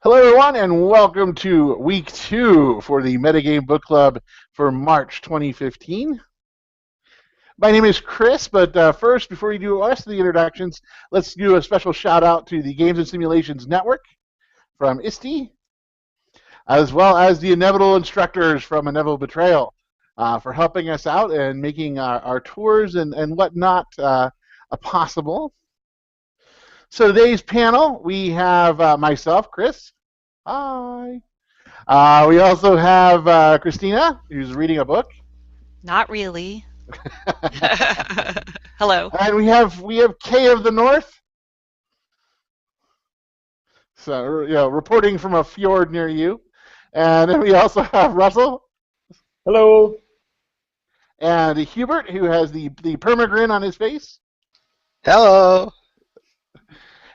Hello, everyone, and welcome to week 2 for the Metagame Book Club for March 2015. My name is Chris, but first, before we do the rest of the introductions, let's do a special shout out to the Games and Simulations Network from ISTE, as well as the Inevitable Instructors from Inevitable Betrayal for helping us out and making our tours and whatnot possible. So today's panel, we have myself, Chris. Hi. We also have Christina, who's reading a book. Not really. Hello. And we have Kay of the North. So, reporting from a fjord near you. And then we also have Russell. Hello. And Hubert, who has the permagrin on his face. Hello.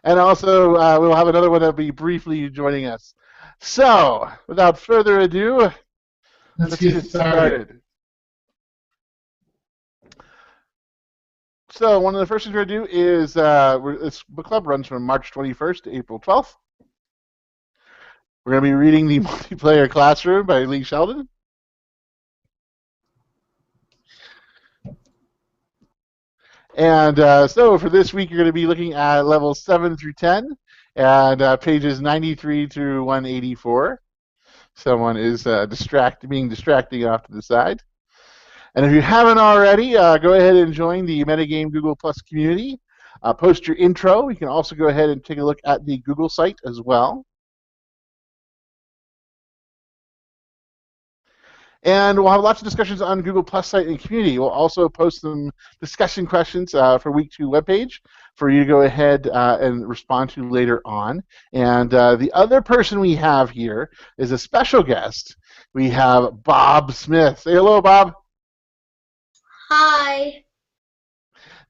And also, we'll have another one that'll be briefly joining us. So, without further ado, let's get started. So, one of the first things we're going to do is this book club runs from March 21st to April 12th. We're going to be reading The Multiplayer Classroom by Lee Sheldon. And so for this week, you're going to be looking at levels 7 through 10 and pages 93 through 184. Someone is distracting off to the side. And if you haven't already, go ahead and join the Metagame Google Plus community. Post your intro. You can also go ahead and take a look at the Google site as well. And we'll have lots of discussions on Google Plus site and community. We'll also post some discussion questions for week 2 webpage for you to go ahead and respond to later on. And the other person we have here is a special guest. We have BobSmith. Say hello, Bob. Hi.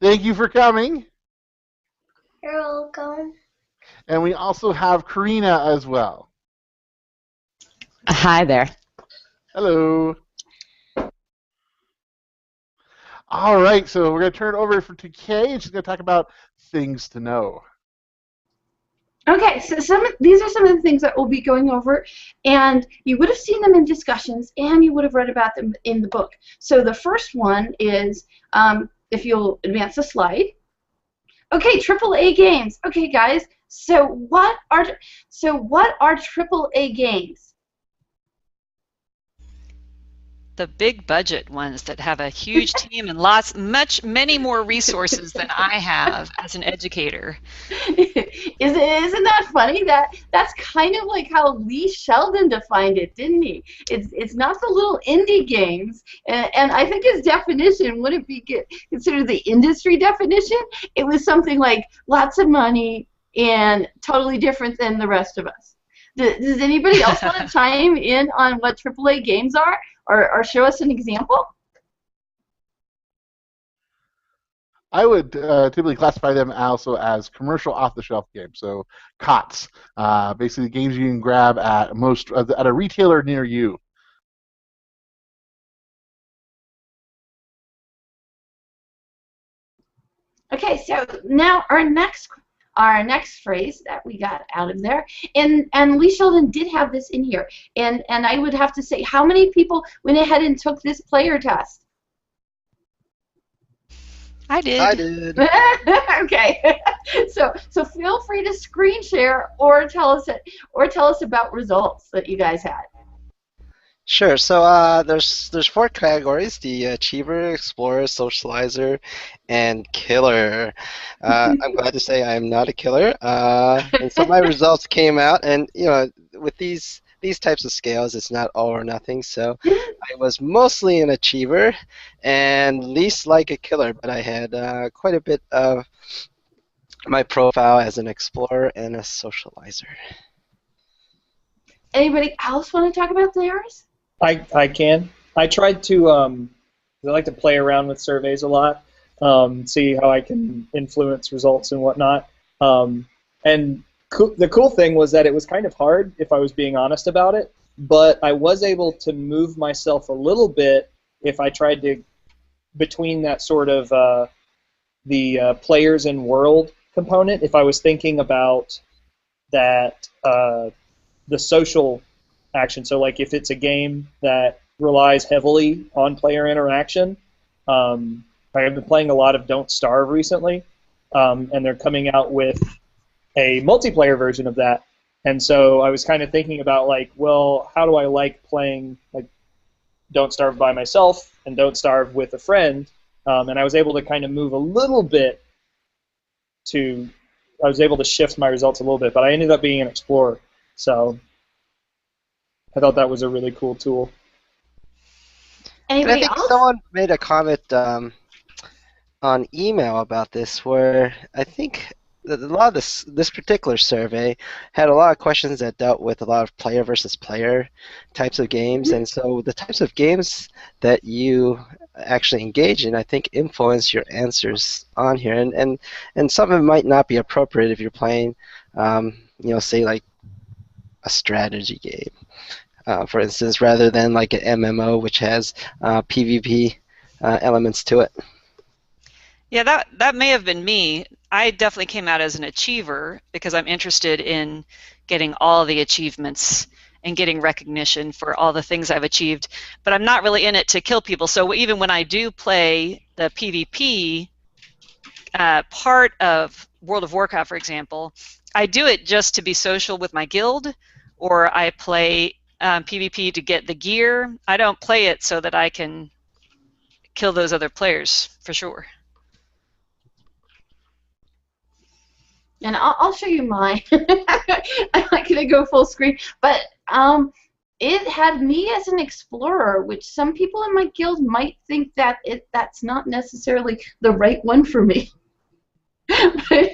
Thank you for coming. You're welcome. And we also have Karina as well. Hi there. Hello. All right, so we're going to turn it over to Kay, and she's going to talk about things to know. Okay, so these are some of the things that we'll be going over, and you would have seen them in discussions, and you would have read about them in the book. So the first one is, if you'll advance the slide. Okay, AAA games. Okay, guys. So what are AAA games? The big budget ones that have a huge team and many more resources than I have as an educator. Isn't that funny? That's kind of like how Lee Sheldon defined it, didn't he? It's not the little indie games, and I think his definition wouldn't be considered the industry definition. It was something like lots of money and totally different than the rest of us. Does anybody else want to chime in on what AAA games are? Or show us an example? I would typically classify them also as commercial off-the-shelf games, so COTS, basically games you can grab at a retailer near you. Okay, so now our next phrase that we got out of there, and Lee Sheldon did have this in here, and I would have to say, how many people went ahead and took this player test? I did. I did. Okay, so feel free to screen share or tell us about results that you guys had. Sure. So there's 4 categories: the achiever, explorer, socializer, and killer. I'm glad to say I'm not a killer. And so my results came out, and with these types of scales, it's not all or nothing. So I was mostly an achiever, and least like a killer. But I had quite a bit of my profile as an explorer and a socializer. Anybody else want to talk about theirs? I can. I tried to, I like to play around with surveys a lot, see how I can influence results and whatnot. And the cool thing was that it was kind of hard, if I was being honest about it, but I was able to move myself a little bit if I tried to, between that sort of the players and world component, if I was thinking about that the social action. So like if it's a game that relies heavily on player interaction, I've been playing a lot of Don't Starve recently, and they're coming out with a multiplayer version of that. And so I was kind of thinking about like, well, how do I like playing like Don't Starve by myself and Don't Starve with a friend? And I was able to kind of move a little bit I was able to shift my results a little bit, but I ended up being an explorer. So I thought that was a really cool tool. And I Anybody think else? someone made a comment on email about this, where I think that a lot of this particular survey had a lot of questions that dealt with a lot of player versus player types of games, and so the types of games that you actually engage in, I think, influence your answers on here, and some of it might not be appropriate if you're playing, say like a strategy game, for instance, rather than like an MMO which has PvP elements to it. Yeah, that may have been me. I definitely came out as an achiever because I'm interested in getting all the achievements and getting recognition for all the things I've achieved, but I'm not really in it to kill people. So even when I do play the PvP part of World of Warcraft, for example, I do it just to be social with my guild, or I play PvP to get the gear. I don't play it so that I can kill those other players, for sure. And I'll show you mine. I'm not going to go full screen, but it had me as an explorer, which some people in my guild might think that that's not necessarily the right one for me. But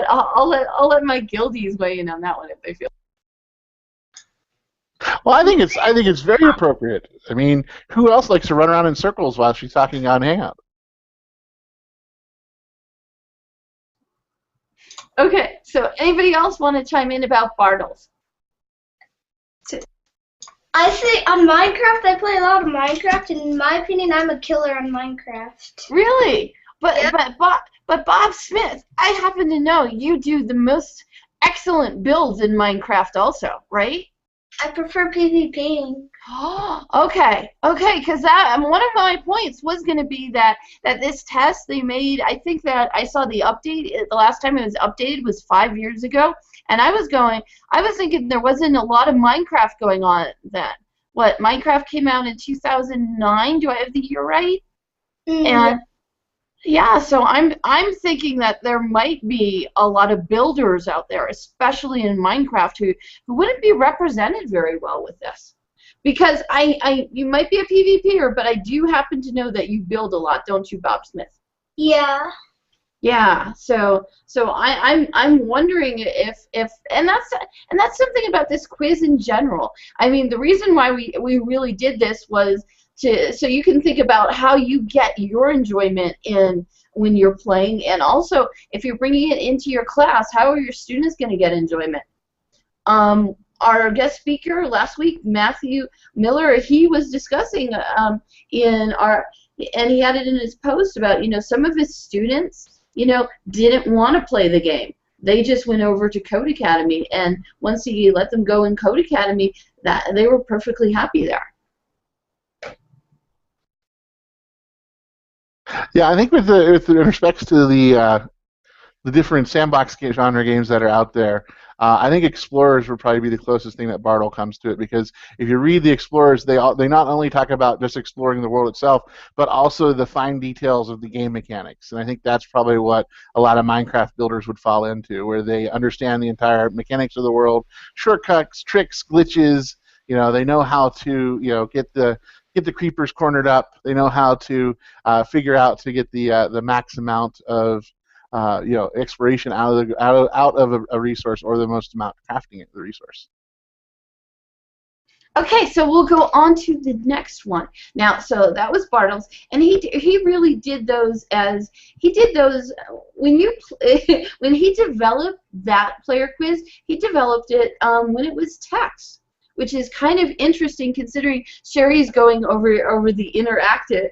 I'll let my guildies weigh in on that one if they feel. Well, I think it's very appropriate. I mean, who else likes to run around in circles while she's talking on Hangout? Okay, so anybody else want to chime in about Bartles? I say on Minecraft, I play a lot of Minecraft, and in my opinion, I'm a killer on Minecraft. Really? But Yep. but BobSmith, I happen to know you do the most excellent builds in Minecraft also, right? I prefer PvPing. Okay, because one of my points was going to be that this test they made, I think that I saw the update, the last time it was updated was 5 years ago, and I was thinking there wasn't a lot of Minecraft going on then. What, Minecraft came out in 2009, do I have the year right? And yeah, so I'm thinking that there might be a lot of builders out there, especially in Minecraft, who wouldn't be represented very well with this. Because you might be a PvPer, but I do happen to know that you build a lot, don't you, BobSmith? Yeah. Yeah. So I'm wondering if and that's something about this quiz in general. I mean, the reason why we really did this was so you can think about how you get your enjoyment in when you're playing, and also if you're bringing it into your class, how are your students going to get enjoyment? Our guest speaker last week, Matthew Miller, he was discussing and he had it in his post about, some of his students, didn't want to play the game. They just went over to Code Academy, and once he let them go in Code Academy, that they were perfectly happy there. Yeah, I think with respects to the different sandbox genre games that are out there, I think Explorers would probably be the closest thing that Bartle comes to it, because if you read the Explorers, they not only talk about just exploring the world itself, but also the fine details of the game mechanics. And I think that's probably what a lot of Minecraft builders would fall into, where they understand the entire mechanics of the world, shortcuts, tricks, glitches. They know how to get the creepers cornered up. They know how to figure out to get the max amount of exploration out of a resource, or the most amount crafting the resource. Okay, so we'll go on to the next one. Now, so that was Bartles, and he really did those when when he developed that player quiz. He developed it when it was text, which is kind of interesting considering Sherry's going over the interactive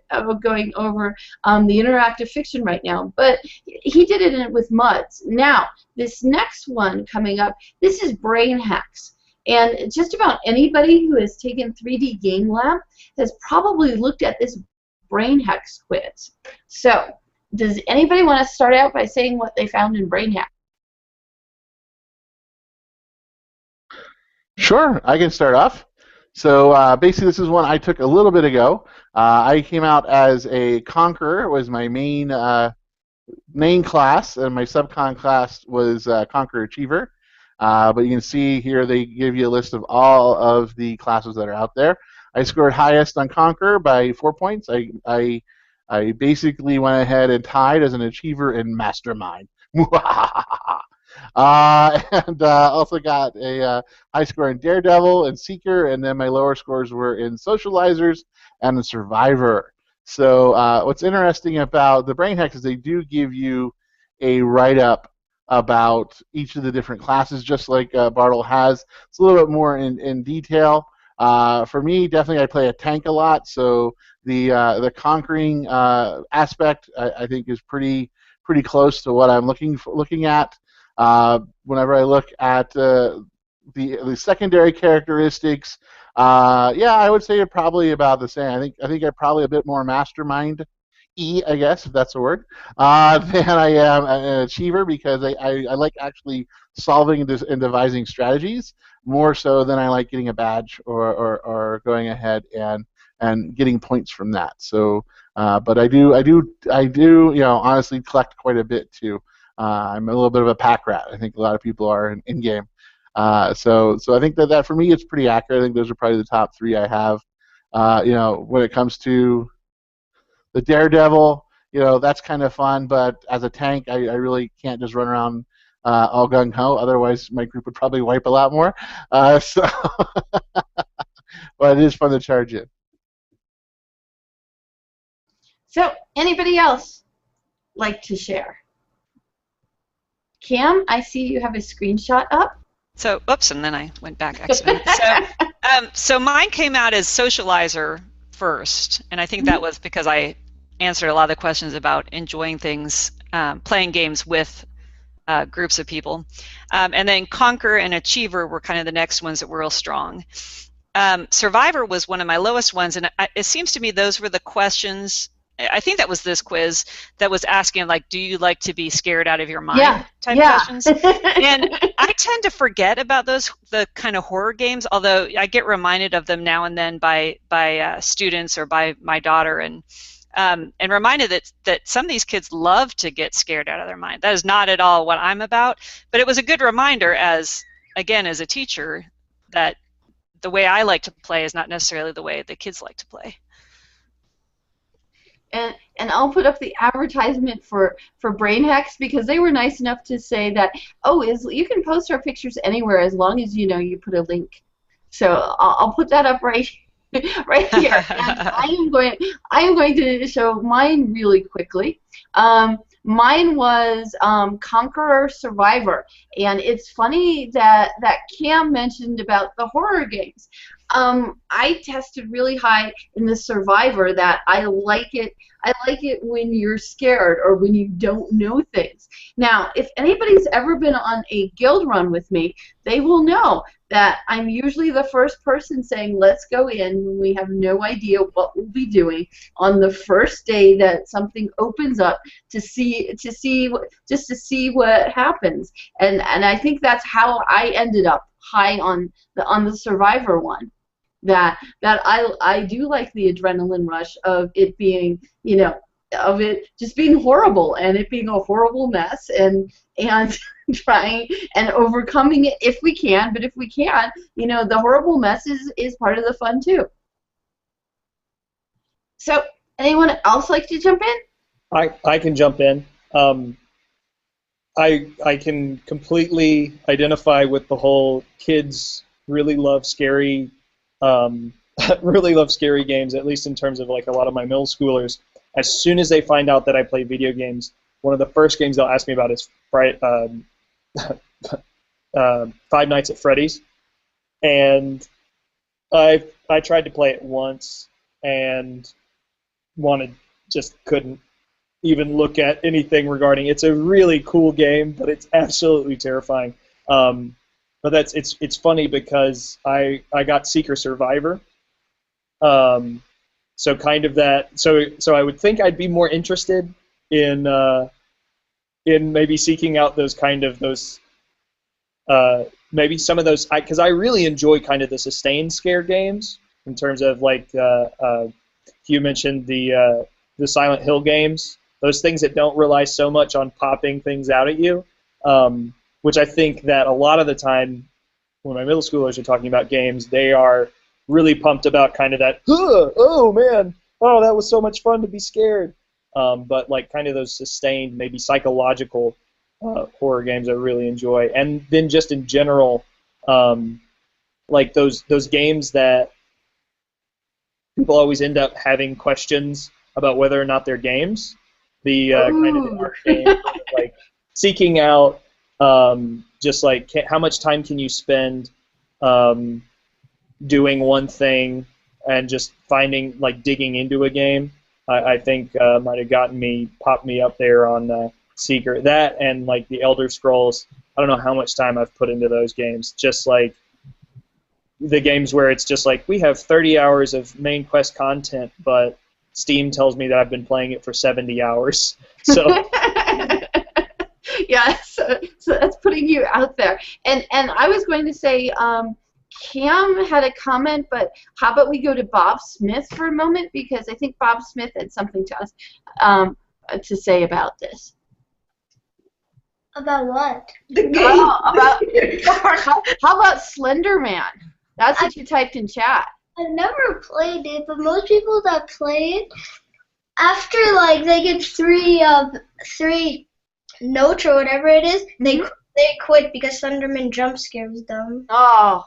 fiction right now. But he did it with MUDs. Now, this next one coming up, this is Brain Hacks. And just about anybody who has taken 3D Game Lab has probably looked at this Brain Hacks quiz. So, does anybody want to start out by saying what they found in Brain Hacks? Sure, I can start off. So basically, this is one I took a little bit ago. I came out as a Conqueror, was my main class, and my subcon class was Conqueror Achiever. But you can see here they give you a list of all of the classes that are out there. I scored highest on Conqueror by 4 points. I basically went ahead and tied as an Achiever in Mastermind. And also got a high score in Daredevil and Seeker, and then my lower scores were in Socializers and in Survivor. So what's interesting about the Brain Hacks is they do give you a write-up about each of the different classes, just like Bartle has. It's a little bit more in detail. For me, definitely I play a tank a lot, so the conquering aspect I think is pretty close to what I'm looking at. Whenever I look at the secondary characteristics, yeah, I would say you're probably about the same. I think I'm probably a bit more mastermind I guess, if that's a word, than I am an achiever, because I like actually solving and devising strategies more so than I like getting a badge or going ahead and getting points from that. So, but I do, honestly collect quite a bit too. I'm a little bit of a pack rat. I think a lot of people are in game. So I think that for me it's pretty accurate. I think those are probably the top three I have. When it comes to the Daredevil, that's kind of fun, but as a tank, I really can't just run around all gung-ho, otherwise my group would probably wipe a lot more. But it is fun to charge in. So, anybody else like to share? Cam, I see you have a screenshot up. So, oops, and then I went back accidentally. So mine came out as Socializer first, and I think that was because I answered a lot of the questions about enjoying things, playing games with groups of people. And then Conquer and Achiever were kind of the next ones that were real strong. Survivor was one of my lowest ones, and it seems to me those were the questions. I think that was this quiz that was asking, like, do you like to be scared out of your mind type questions? And I tend to forget about the kind of horror games, although I get reminded of them now and then by students or by my daughter, and reminded that some of these kids love to get scared out of their mind. That is not at all what I'm about, but it was a good reminder as a teacher, that the way I like to play is not necessarily the way the kids like to play. And I'll put up the advertisement for Brain Hacks, because they were nice enough to say that, you can post our pictures anywhere as long as you put a link. So I'll put that up right here. And I am going to show mine really quickly. Mine was Conqueror Survivor, and it's funny that Cam mentioned about the horror games. I tested really high in the Survivor, that I like it when you're scared or when you don't know things. Now, if anybody's ever been on a guild run with me, they will know that I'm usually the first person saying, let's go in when we have no idea what we'll be doing on the first day that something opens up, to see what happens. And I think that's how I ended up high on the Survivor one. That I do like the adrenaline rush of it being, of it just being horrible, and it being a horrible mess, and trying and overcoming it if we can. But if we can't, the horrible mess is part of the fun too. So, anyone else like to jump in? I can jump in. I can completely identify with the whole kids really love scary. Really love scary games, at least in terms of like a lot of my middle schoolers. As soon as they find out that I play video games, one of the first games they'll ask me about is Five Nights at Freddy's. And I tried to play it once and couldn't even look at anything regarding it. It's a really cool game, but it's absolutely terrifying. But it's funny because I got Seeker Survivor. So kind of that. So I would think I'd be more interested in maybe seeking out maybe some of those, because I really enjoy kind of the sustained scare games in terms of like you mentioned the Silent Hill games, those things that don't rely so much on popping things out at you, which I think that a lot of the time when my middle schoolers are talking about games, they are really pumped about kind of that, oh man, oh that was so much fun to be scared, but like kind of those sustained, maybe psychological horror games I really enjoy. And then just in general, like those games that people always end up having questions about whether or not they're games. The kind of the art game, like seeking out just like how much time can you spend doing one thing and just finding, like digging into a game. I think might have popped me up there on Seeker. That and like the Elder Scrolls. I don't know how much time I've put into those games. Just like the games where it's just like we have 30 hours of main quest content, but Steam tells me that I've been playing it for 70 hours. So yeah, so that's putting you out there. And I was going to say, Cam had a comment, but how about we go to BobSmith for a moment, because I think BobSmith had something to us to say about this. About what? How about Slender Man? That's what you typed in chat. I've never played it, but most people that play it, after like they get three notes or whatever it is, they quit because Thunderman jump scares them. Oh.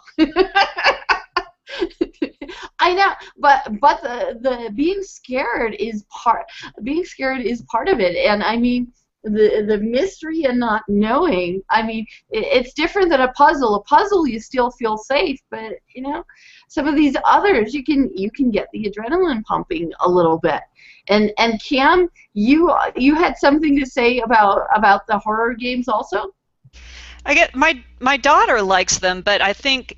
I know, but the being scared is part of it, and I mean the mystery and not knowing. I mean, it's different than a puzzle. A puzzle you still feel safe, but you know, some of these others you can get the adrenaline pumping a little bit. And Cam, you had something to say about the horror games also? I get my daughter likes them, but I think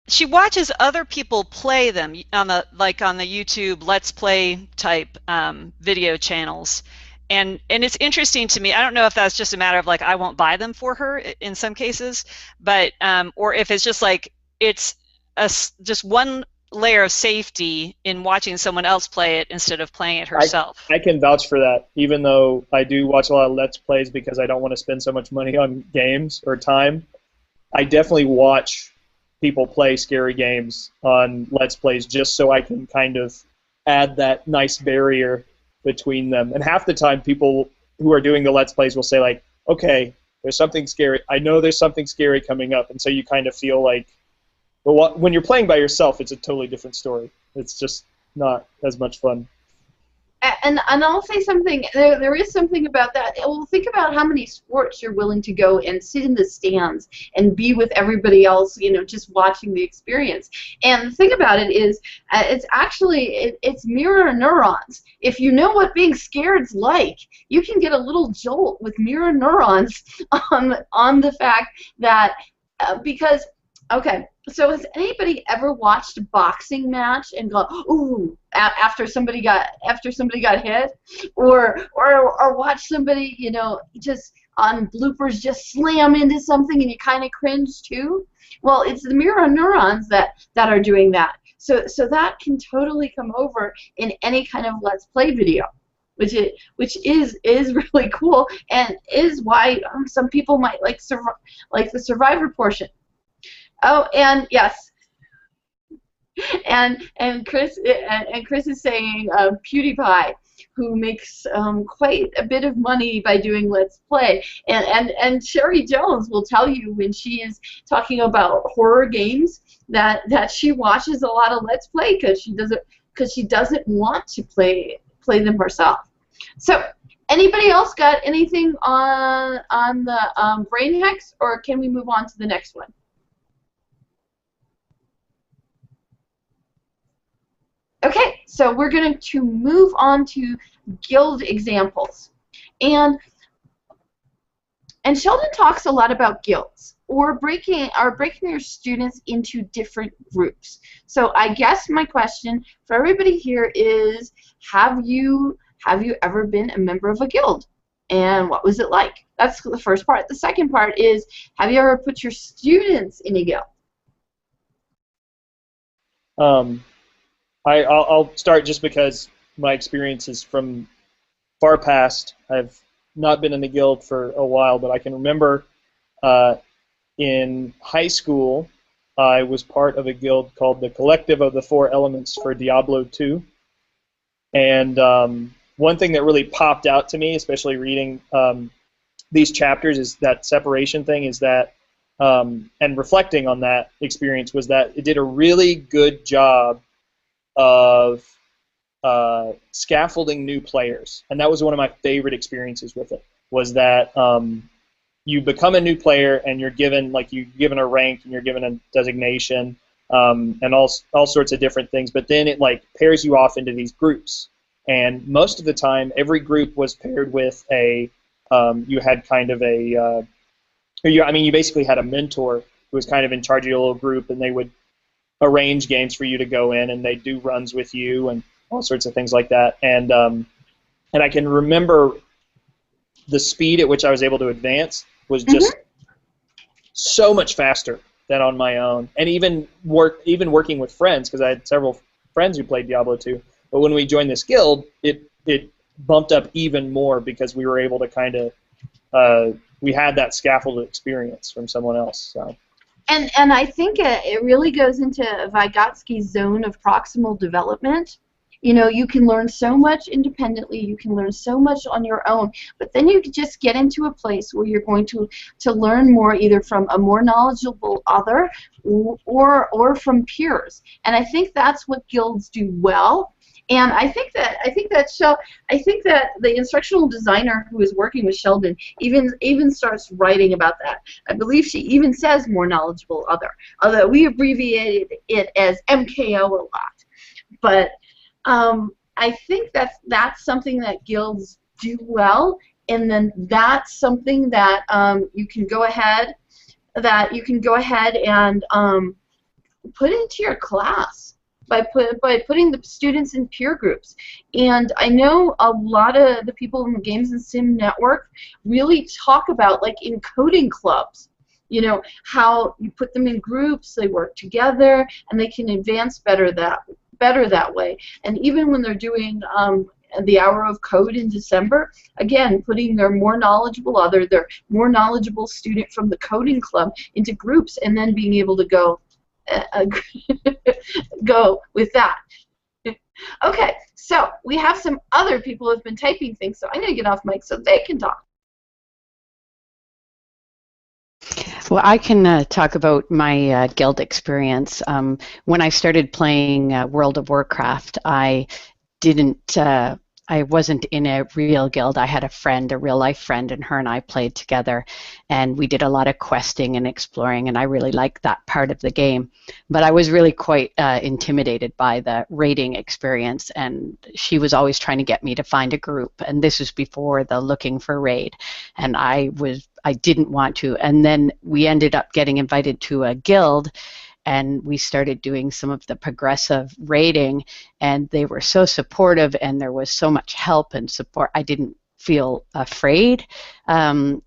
she watches other people play them on the YouTube Let's Play type video channels, and it's interesting to me. I don't know if that's just a matter of like I won't buy them for her in some cases, but or if it's just like it's just one layer of safety in watching someone else play it instead of playing it herself. I can vouch for that, even though I do watch a lot of Let's Plays because I don't want to spend so much money on games or time. I definitely watch people play scary games on Let's Plays just so I can kind of add that nice barrier between them. And half the time people who are doing the Let's Plays will say like, okay, there's something scary. I know there's something scary coming up. And so you kind of feel like, well, when you're playing by yourself, it's a totally different story. It's just not as much fun. And I'll say something. There is something about that. Well, think about how many sports you're willing to go and sit in the stands and be with everybody else, you know, just watching the experience. And the thing about it is, it's actually it's mirror neurons. If you know what being scared's like, you can get a little jolt with mirror neurons on the fact that because. Okay, so has anybody ever watched a boxing match and go, ooh, after somebody got hit, or watch somebody, you know, just on bloopers just slam into something and you kind of cringe too? Well, it's the mirror neurons that are doing that. So that can totally come over in any kind of Let's Play video, which is really cool and is why some people might like the Survivor portion. Oh, and yes, and Chris is saying PewDiePie, who makes quite a bit of money by doing Let's Play, and Sherry Jones will tell you when she is talking about horror games that she watches a lot of Let's Play because she doesn't want to play them herself. So. Anybody else got anything on the brain hex, or can we move on to the next one? Okay, so we're going to move on to guild examples. And Sheldon talks a lot about guilds, or breaking your students into different groups. So I guess my question for everybody here is, have you ever been a member of a guild? And what was it like? That's the first part. The second part is, have you ever put your students in a guild? I'll start just because my experience is from far past. I've not been in the guild for a while, but I can remember in high school I was part of a guild called the Collective of the Four Elements for Diablo 2. And one thing that really popped out to me, especially reading these chapters, is that separation thing, is that, and reflecting on that experience, was that it did a really good job of scaffolding new players. And that was one of my favorite experiences with it, was that you become a new player and you're given a rank and you're given a designation and all sorts of different things, but then it pairs you off into these groups. And most of the time, every group was paired with you had kind of you basically had a mentor who was kind of in charge of your little group, and they would arrange games for you to go in, and they'd do runs with you and all sorts of things like that. And I can remember the speed at which I was able to advance was just so much faster than on my own. And even working with friends, because I had several friends who played Diablo 2. But when we joined this guild, it bumped up even more because we were able to kind of we had that scaffolded experience from someone else. So. And I think it really goes into Vygotsky's zone of proximal development. You know, you can learn so much independently, you can learn so much on your own, but then you can just get into a place where you're going to learn more, either from a more knowledgeable other or from peers. And I think that's what guilds do well. And I think that the instructional designer who is working with Sheldon even starts writing about that. I believe she even says more knowledgeable other, although we abbreviated it as MKO a lot. But I think that's something that guilds do well, and then that's something that you can go ahead and put into your class by putting the students in peer groups. And I know a lot of the people in the Games and Sim Network really talk about, like, in coding clubs, you know, how you put them in groups, they work together, and they can advance better that way. And even when they're doing the Hour of Code in December, again, putting their more knowledgeable student from the coding club into groups, and then being able to go with that. Okay, so we have some other people who have been typing things, so I'm going to get off mic so they can talk. Well, I can talk about my guild experience. When I started playing World of Warcraft, I wasn't in a real guild. I had a real life friend, and her and I played together, and we did a lot of questing and exploring, and I really liked that part of the game. But I was really quite intimidated by the raiding experience, and she was always trying to get me to find a group, and this was before the looking for raid, and I didn't want to. And then we ended up getting invited to a guild, and we started doing some of the progressive rating, and they were so supportive, and there was so much help and support. I didn't feel afraid, and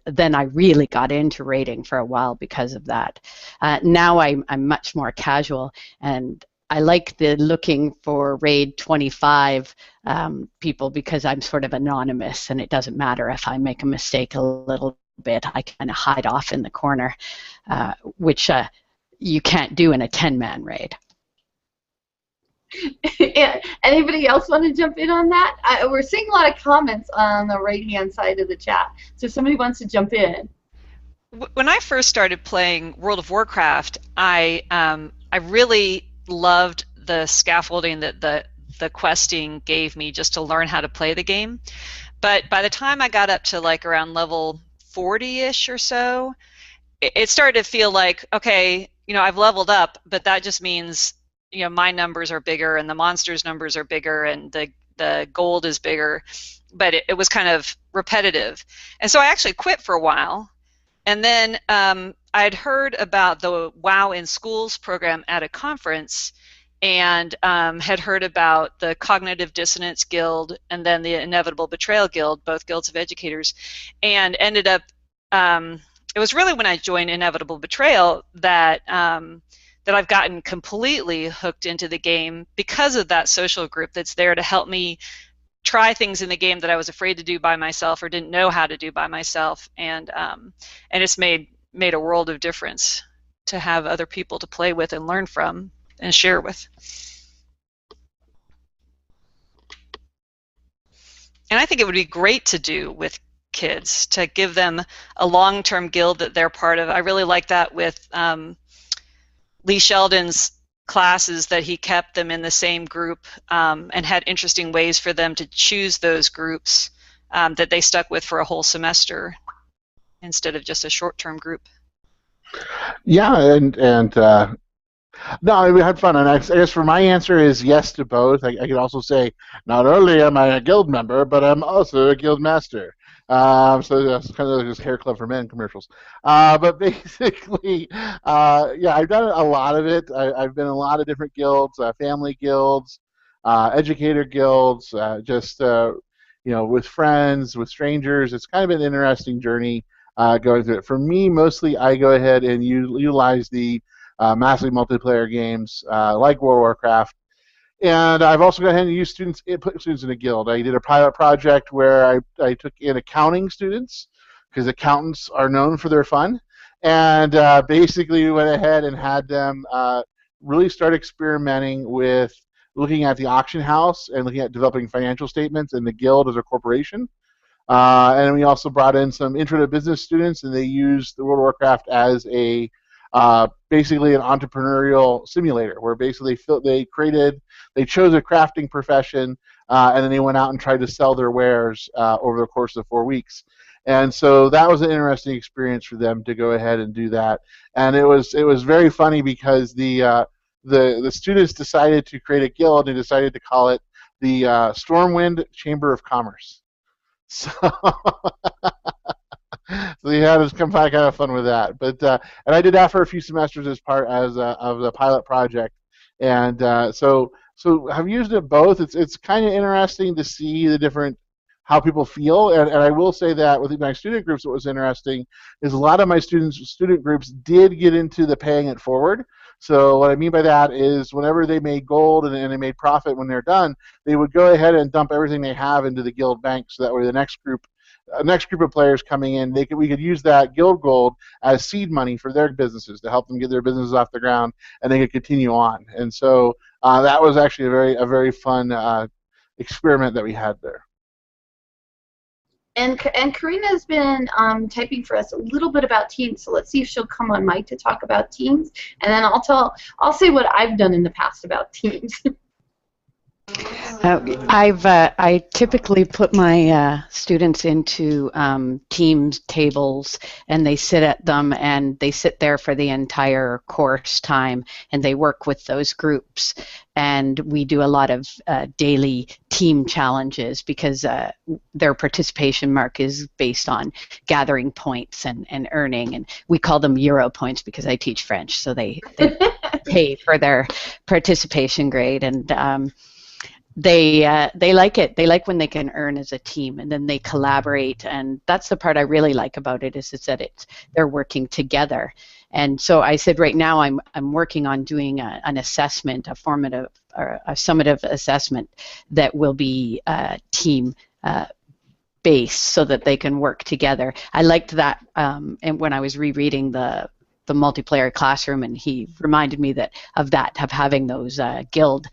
then I really got into rating for a while because of that. Now I'm much more casual, and I like the looking for raid 25 people, because I'm sort of anonymous, and it doesn't matter if I make a mistake a little bit. I kind of hide off in the corner, which you can't do in a 10-man raid. Yeah. Anybody else want to jump in on that? We're seeing a lot of comments on the right-hand side of the chat, so if somebody wants to jump in. When I first started playing World of Warcraft, I really loved the scaffolding that the questing gave me just to learn how to play the game. But by the time I got up to like around level 40-ish or so, it started to feel like, okay, you know, I've leveled up, but that just means, my numbers are bigger and the monsters' numbers are bigger and the gold is bigger, but it was kind of repetitive. And so I actually quit for a while. And then I'd heard about the WoW in Schools program at a conference, and had heard about the Cognitive Dissonance Guild and then the Inevitable Betrayal Guild, both guilds of educators, and ended up, it was really when I joined Inevitable Betrayal that that I've gotten completely hooked into the game because of that social group that's there to help me try things in the game that I was afraid to do by myself or didn't know how to do by myself, and it's made a world of difference to have other people to play with and learn from and share with. And I think it would be great to do with kids, to give them a long-term guild that they're part of. I really like that with Lee Sheldon's classes, that he kept them in the same group and had interesting ways for them to choose those groups that they stuck with for a whole semester instead of just a short-term group. Yeah, and no, we had fun, and I guess for my answer is yes to both. I could also say not only am I a guild member, but I'm also a guild master. So that's kind of just Hair Club for Men commercials. But basically, yeah, I've done a lot of it. I've been in a lot of different guilds, family guilds, educator guilds, just with friends, with strangers. It's kind of an interesting journey going through it. For me, mostly I go ahead and utilize the massively multiplayer games like World of Warcraft. And I've also gone ahead and used put students in a guild. I did a pilot project where I took in accounting students, because accountants are known for their fun, and basically we went ahead and had them really start experimenting with looking at the auction house and looking at developing financial statements in the guild as a corporation. And we also brought in some intro to business students, and they used the World of Warcraft as a basically an entrepreneurial simulator, where basically they chose a crafting profession, and then they went out and tried to sell their wares over the course of 4 weeks. And so that was an interesting experience for them to go ahead and do that. And it was very funny because the students decided to create a guild and decided to call it the Stormwind Chamber of Commerce. So so yeah, it was kind of fun with that. But and I did that for a few semesters as part of the pilot project, and so I've used it both. It's kind of interesting to see the different how people feel, and I will say that with my student groups, what was interesting is a lot of my student groups did get into the paying it forward. So what I mean by that is whenever they made gold and they made profit when they're done, they would go ahead and dump everything they have into the guild bank, so that way the next group of players coming in, we could use that guild gold as seed money for their businesses to help them get their businesses off the ground, and they could continue on. And so that was actually a very fun experiment that we had there. And Karina's been typing for us a little bit about teams, so let's see if she'll come on mic to talk about teams, and then I'll say what I've done in the past about teams. I typically put my students into teams tables, and they sit at them, and they sit there for the entire course time, and they work with those groups. And we do a lot of daily team challenges, because their participation mark is based on gathering points and earning, and we call them Euro points because I teach French, so they pay for their participation grade. And they like it. They like when they can earn as a team, and then they collaborate, and that's the part I really like about it, is that they're working together. And so I said right now I'm working on doing an assessment, a formative or a summative assessment that will be team based, so that they can work together. I liked that, and when I was rereading the multiplayer classroom, and he reminded me of having those guild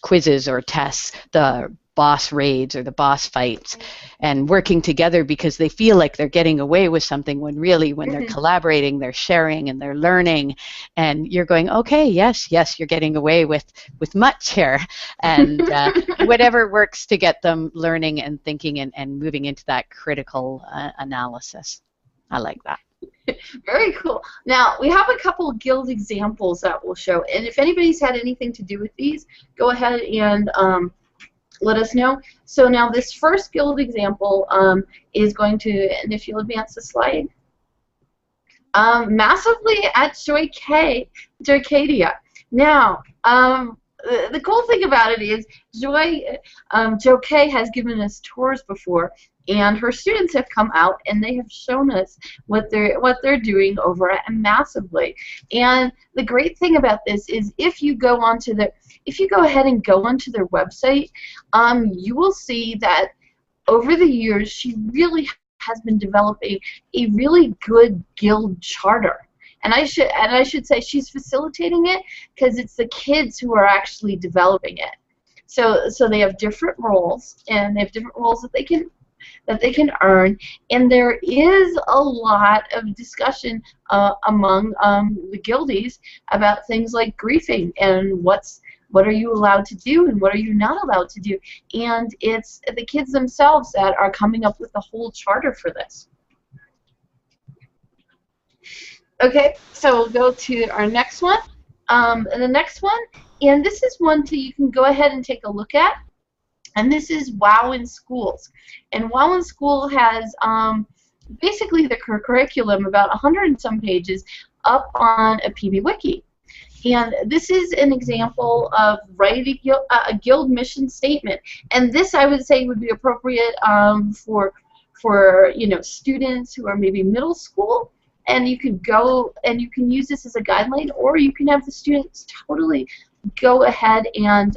quizzes or tests, the boss raids or the boss fights, and working together, because they feel like they're getting away with something, when really when they're collaborating, they're sharing and they're learning, and you're going, okay, yes, you're getting away with much here, and whatever works to get them learning and thinking and moving into that critical analysis. I like that. Very cool. Now, we have a couple guild examples that we'll show, and if anybody's had anything to do with these, go ahead and let us know. So now this first guild example is going to, and if you'll advance the slide, massively at Joycadia. Now, the cool thing about it is Jo K has given us tours before, and her students have come out and they have shown us what they're doing over at Massively. And the great thing about this is if you go ahead and go onto their website, you will see that over the years she really has been developing a really good guild charter. And I should say she's facilitating it because it's the kids who are actually developing it. So they have different roles, and they have different roles that they can earn, and there is a lot of discussion among the guildies about things like griefing and what are you allowed to do and what are you not allowed to do. And it's the kids themselves that are coming up with the whole charter for this. Okay, so we'll go to our next one. And the next one, and this is one that you can go ahead and take a look at. And this is WoW in Schools. And WoW in School has basically the curriculum, about 100 and some pages, up on a PB Wiki. And this is an example of writing a guild mission statement. And this, I would say, would be appropriate for students who are maybe middle school. And you could go and you can use this as a guideline, or you can have the students totally go ahead and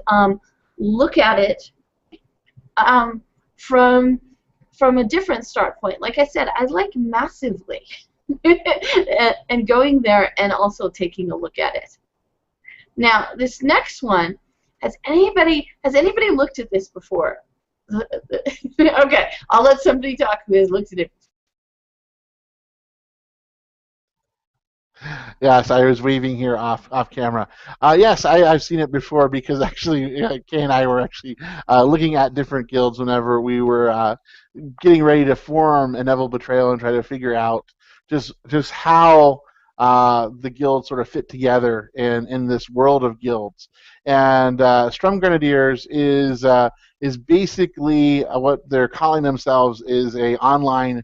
look at it from a different start point. Like I said, I like Massively and going there and also taking a look at it. Now, this next one, has anybody looked at this before? Okay, I'll let somebody talk who has looked at it. Yes, I was waving here off camera. Yes, I've seen it before because actually Kay and I were actually looking at different guilds whenever we were getting ready to form a Neville Betrayal and try to figure out just how the guilds sort of fit together in this world of guilds. And Strum Grenadiers is basically what they're calling themselves is a online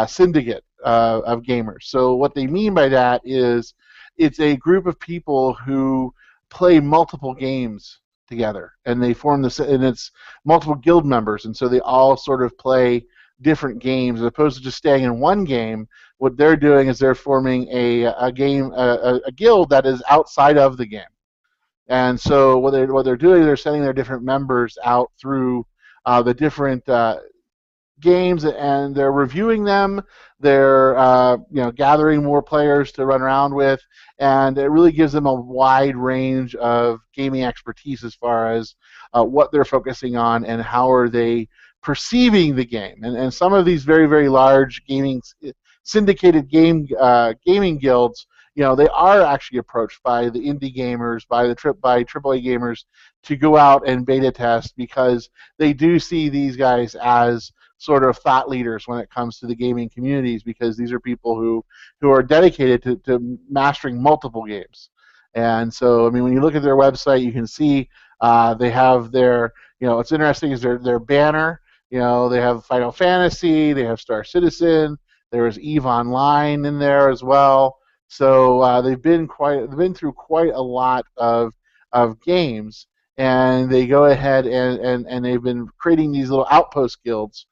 syndicate of gamers. So what they mean by that is it's a group of people who play multiple games together, and they form this, and it's multiple guild members, and so they all sort of play different games as opposed to just staying in one game. What they're doing is they're forming a guild that is outside of the game. And so what they're doing, they're sending their different members out through the different games, and they're reviewing them. They're gathering more players to run around with, and it really gives them a wide range of gaming expertise as far as what they're focusing on and how are they perceiving the game. And some of these very, very large syndicated gaming guilds, they are actually approached by the indie gamers, by AAA gamers to go out and beta test, because they do see these guys as sort of thought leaders when it comes to the gaming communities, because these are people who are dedicated to mastering multiple games. And so, I mean, when you look at their website, you can see they have their, what's interesting is their banner. They have Final Fantasy, they have Star Citizen, there is EVE Online in there as well. So they've been through quite a lot of games, and they go ahead and they've been creating these little outpost guilds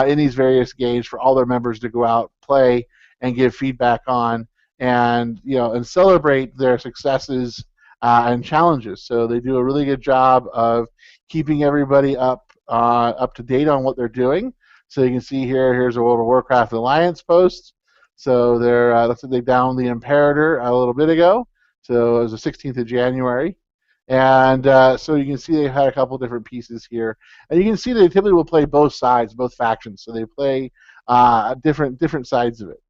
in these various games for all their members to go out, play, and give feedback on, and and celebrate their successes and challenges. So they do a really good job of keeping everybody up to date on what they're doing. So you can see here's a World of Warcraft Alliance post. So they downed the Imperator a little bit ago. So it was the 16th of January. And so you can see they've had a couple different pieces here. And you can see they typically will play both sides, both factions. So they play different sides of it.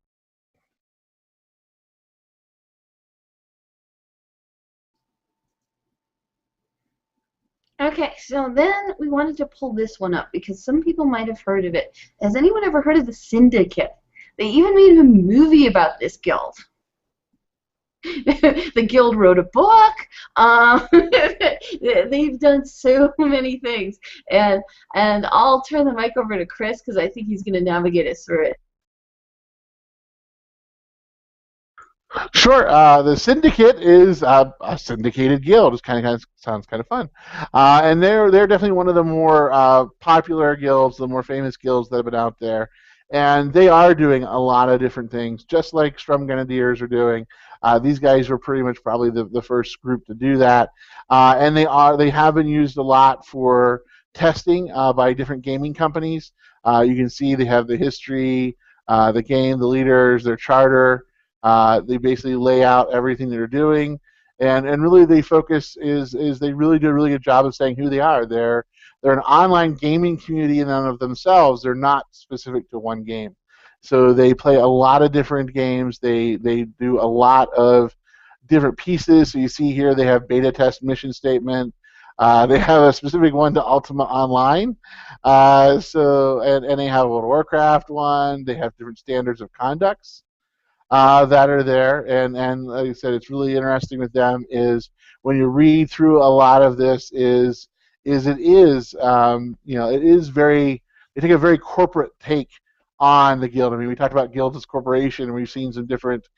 Okay, so then we wanted to pull this one up because some people might have heard of it. Has anyone ever heard of the Syndicate? They even made a movie about this guild. The guild wrote a book. They've done so many things, and I'll turn the mic over to Chris because I think he's going to navigate us through it. Sure. The syndicate is a syndicated guild. It kind of sounds kind of fun, and they're definitely one of the more popular guilds, the more famous guilds that have been out there, and they are doing a lot of different things, just like Strum Grenadiers are doing. These guys were pretty much probably the first group to do that, and they have been used a lot for testing by different gaming companies. You can see they have the history, the game, the leaders, their charter. They basically lay out everything they're doing, and really they focus is they really do a really good job of saying who they are. They're an online gaming community in and of themselves. They're not specific to one game, so they play a lot of different games. They do a lot of different pieces. So you see here they have beta test mission statement. They have a specific one to Ultima Online. And they have a World of Warcraft one. They have different standards of conducts that are there, and like I said, it's really interesting with them is when you read through a lot of this is it is very, they take a very corporate take on the guild. I mean, we talked about guilds as corporation, and we've seen some different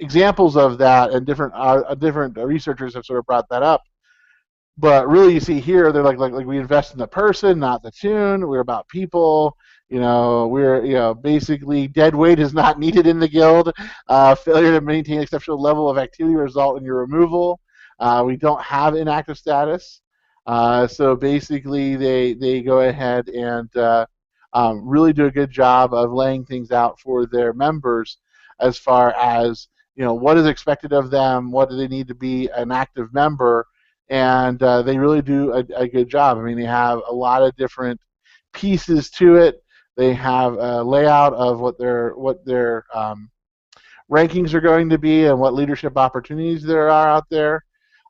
examples of that, and different researchers have sort of brought that up. But really, you see here, they're like we invest in the person, not the tune. We're about people. We're basically dead weight is not needed in the guild. Failure to maintain exceptional level of activity result in your removal. We don't have inactive status. So basically, they go ahead and really do a good job of laying things out for their members as far as what is expected of them, what do they need to be an active member, and they really do a good job. I mean, they have a lot of different pieces to it. They have a layout of what their rankings are going to be and what leadership opportunities there are out there.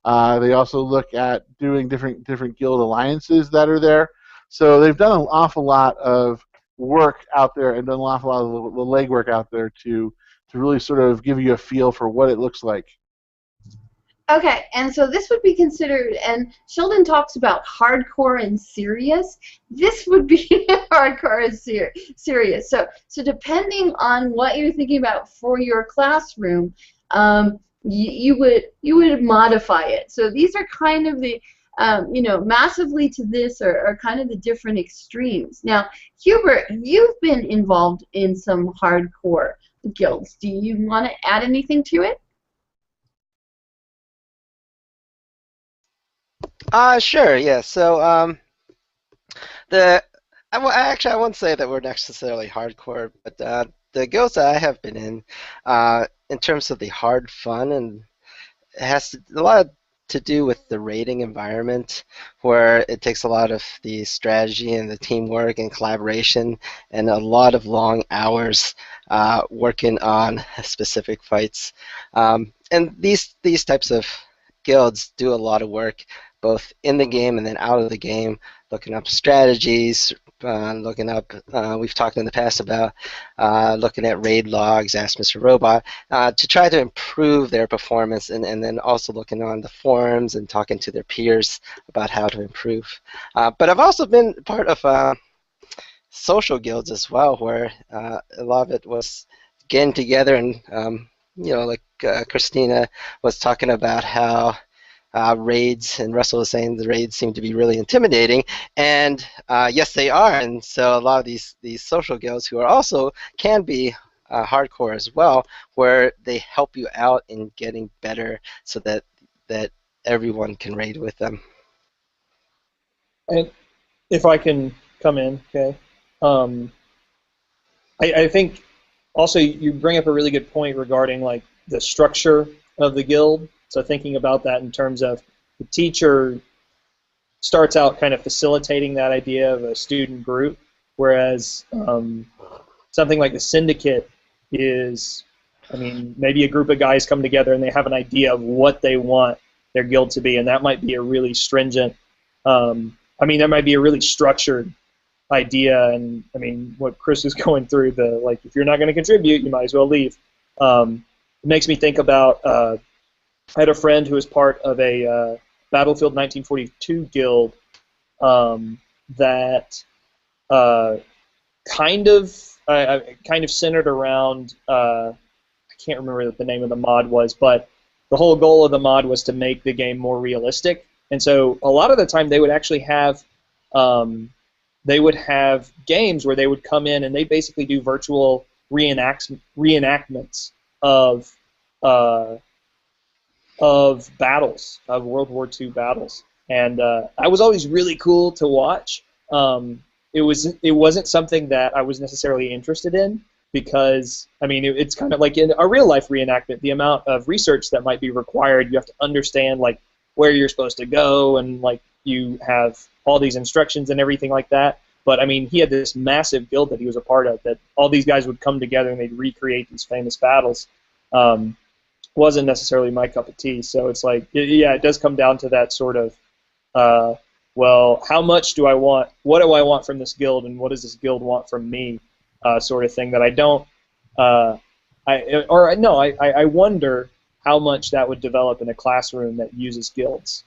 They also look at doing different guild alliances that are there. So they've done an awful lot of work out there and done an awful lot of the legwork out there to really sort of give you a feel for what it looks like. Okay, and so this would be considered, and Sheldon talks about hardcore and serious. This would be hardcore and serious. So depending on what you're thinking about for your classroom, you would modify it. So these are kind of the massively to this are kind of the different extremes. Now, Hubert, you've been involved in some hardcore guilds. Do you want to add anything to it? Sure, yeah. So I won't say that we're necessarily hardcore, but the guilds that I have been in terms of the hard fun, and it has a lot to do with the raiding environment, where it takes a lot of the strategy and the teamwork and collaboration, and a lot of long hours working on specific fights. And these types of guilds do a lot of work, both in the game and then out of the game, looking up strategies, looking up, we've talked in the past about looking at raid logs, Ask Mr. Robot, to try to improve their performance, and then also looking on the forums and talking to their peers about how to improve. But I've also been part of social guilds as well, where a lot of it was getting together and, like Christina was talking about how raids, and Russell was saying the raids seem to be really intimidating, and yes, they are. And so a lot of these social guilds who are also can be hardcore as well, where they help you out in getting better, so that everyone can raid with them. And if I can come in, okay, I think also you bring up a really good point regarding like the structure of the guild. So thinking about that in terms of the teacher starts out kind of facilitating that idea of a student group, whereas something like the syndicate is, I mean, maybe a group of guys come together and they have an idea of what they want their guild to be, and that might be a really stringent, that might be a really structured idea, and I mean what Chris is going through, the like if you're not going to contribute, you might as well leave. It makes me think about I had a friend who was part of a Battlefield 1942 guild that kind of centered around I can't remember what the name of the mod was, but the whole goal of the mod was to make the game more realistic. And so a lot of the time they would actually have games where they would come in and they basically do virtual reenactments of battles, of World War II battles, and that was always really cool to watch. It wasn't something that I was necessarily interested in because I mean it's kind of like in a real life reenactment, the amount of research that might be required. You have to understand like where you're supposed to go, and like you have all these instructions and everything like that. But I mean, he had this massive guild that he was a part of, that all these guys would come together and they'd recreate these famous battles. Wasn't necessarily my cup of tea. So it's like, yeah, it does come down to that sort of, well, how much do I want? What do I want from this guild, and what does this guild want from me? Sort of thing that I don't. I wonder how much that would develop in a classroom that uses guilds.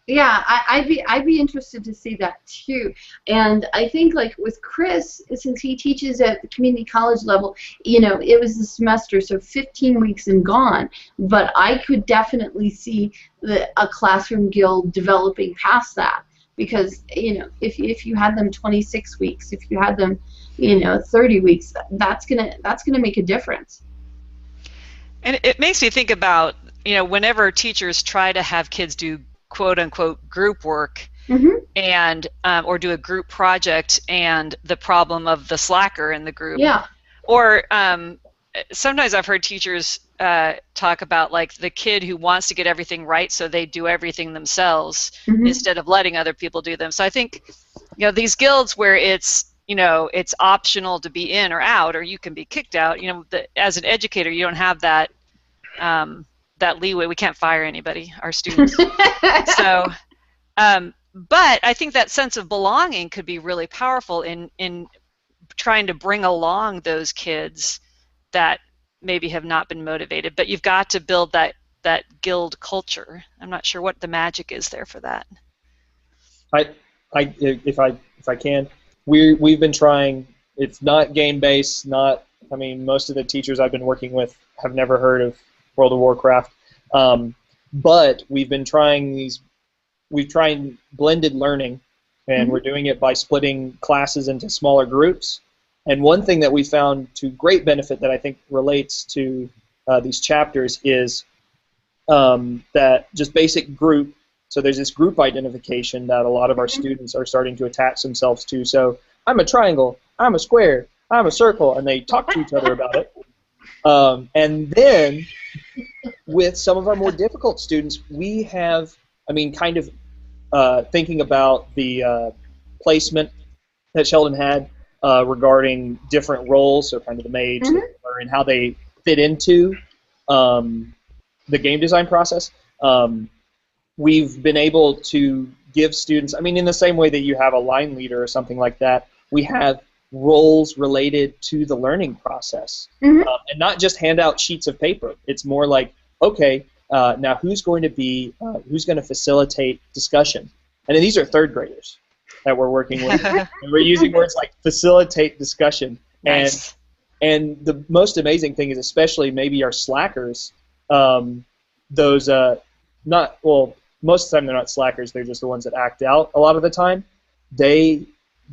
Yeah, I'd be interested to see that too. And I think like with Chris, since he teaches at the community college level, you know, it was a semester, so 15 weeks and gone. But I could definitely see a classroom guild developing past that, because you know, if you had them 26 weeks, if you had them, you know, 30 weeks, that's gonna make a difference. And it makes me think about, you know, whenever teachers try to have kids do quote-unquote group work, and or do a group project, and the problem of the slacker in the group. Yeah. Or sometimes I've heard teachers talk about like the kid who wants to get everything right, so they do everything themselves instead of letting other people do them. So I think, you know, these guilds where it's, you know, it's optional to be in or out, or you can be kicked out. You know, as an educator, you don't have that. That leeway. We can't fire anybody, our students. So, but I think that sense of belonging could be really powerful in trying to bring along those kids that maybe have not been motivated. But you've got to build that guild culture. I'm not sure what the magic is there for that. If I can, we've been trying. It's not game based. Not. I mean, most of the teachers I've been working with have never heard of World of Warcraft, but we've been trying these. We've tried blended learning, and we're doing it by splitting classes into smaller groups. And one thing that we found to great benefit that I think relates to these chapters is that just basic group. So there's this group identification that a lot of our students are starting to attach themselves to. So I'm a triangle, I'm a square, I'm a circle, and they talk to each other about it. And then with some of our more difficult students, we have, I mean, kind of thinking about the placement that Sheldon had regarding different roles, so kind of the mage, the healer, and how they fit into the game design process. We've been able to give students, I mean, in the same way that you have a line leader or something like that, we have roles related to the learning process, and not just hand out sheets of paper. It's more like, okay, now who's going to facilitate discussion? And then these are third graders that we're working with, and we're using words like facilitate discussion. Nice. And the most amazing thing is, especially maybe our slackers, those not, well, most of the time they're not slackers, they're just the ones that act out a lot of the time. They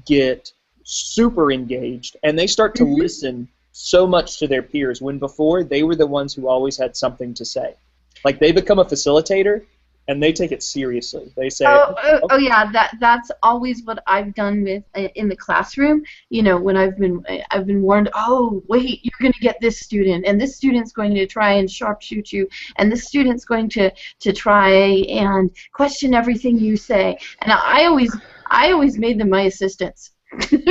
get super engaged, and they start to listen so much to their peers, when before they were the ones who always had something to say. Like, they become a facilitator, and they take it seriously. They say, oh yeah, that's always what I've done with in the classroom. You know, when I've been warned, oh wait, you're going to get this student, and this student's going to try and sharpshoot you, and this student's going to try and question everything you say. And I always made them my assistants. they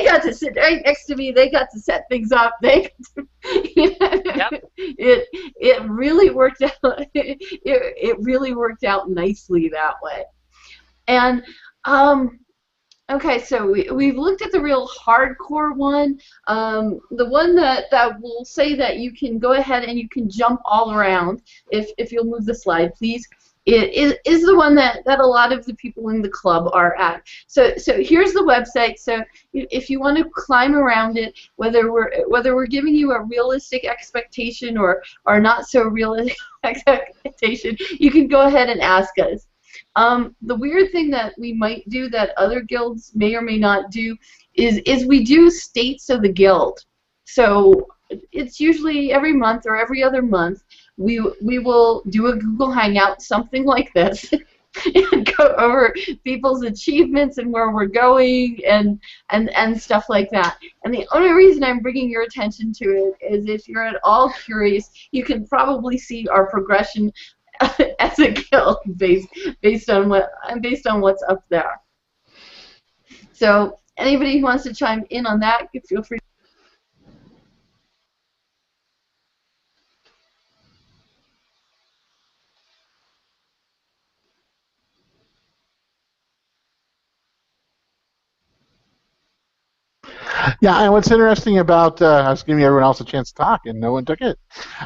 got to sit right next to me. They got to set things up. They, it really worked out. It really worked out nicely that way. And Okay, so we've looked at the real hardcore one, the one that will say that you can go ahead and you can jump all around. If you'll move the slide, please. It is the one that a lot of the people in the club are at. So here's the website. So if you want to climb around it, whether we're giving you a realistic expectation or not so realistic expectation, you can go ahead and ask us. The weird thing that we might do that other guilds may or may not do is we do states of the guild. So it's usually every month or every other month we will do a Google Hangout, something like this, and go over people's achievements and where we're going and stuff like that. And the only reason I'm bringing your attention to it is if you're at all curious, you can probably see our progression as a guild based on what's up there. So anybody who wants to chime in on that, feel free. Yeah, and what's interesting about I was giving everyone else a chance to talk, and no one took it.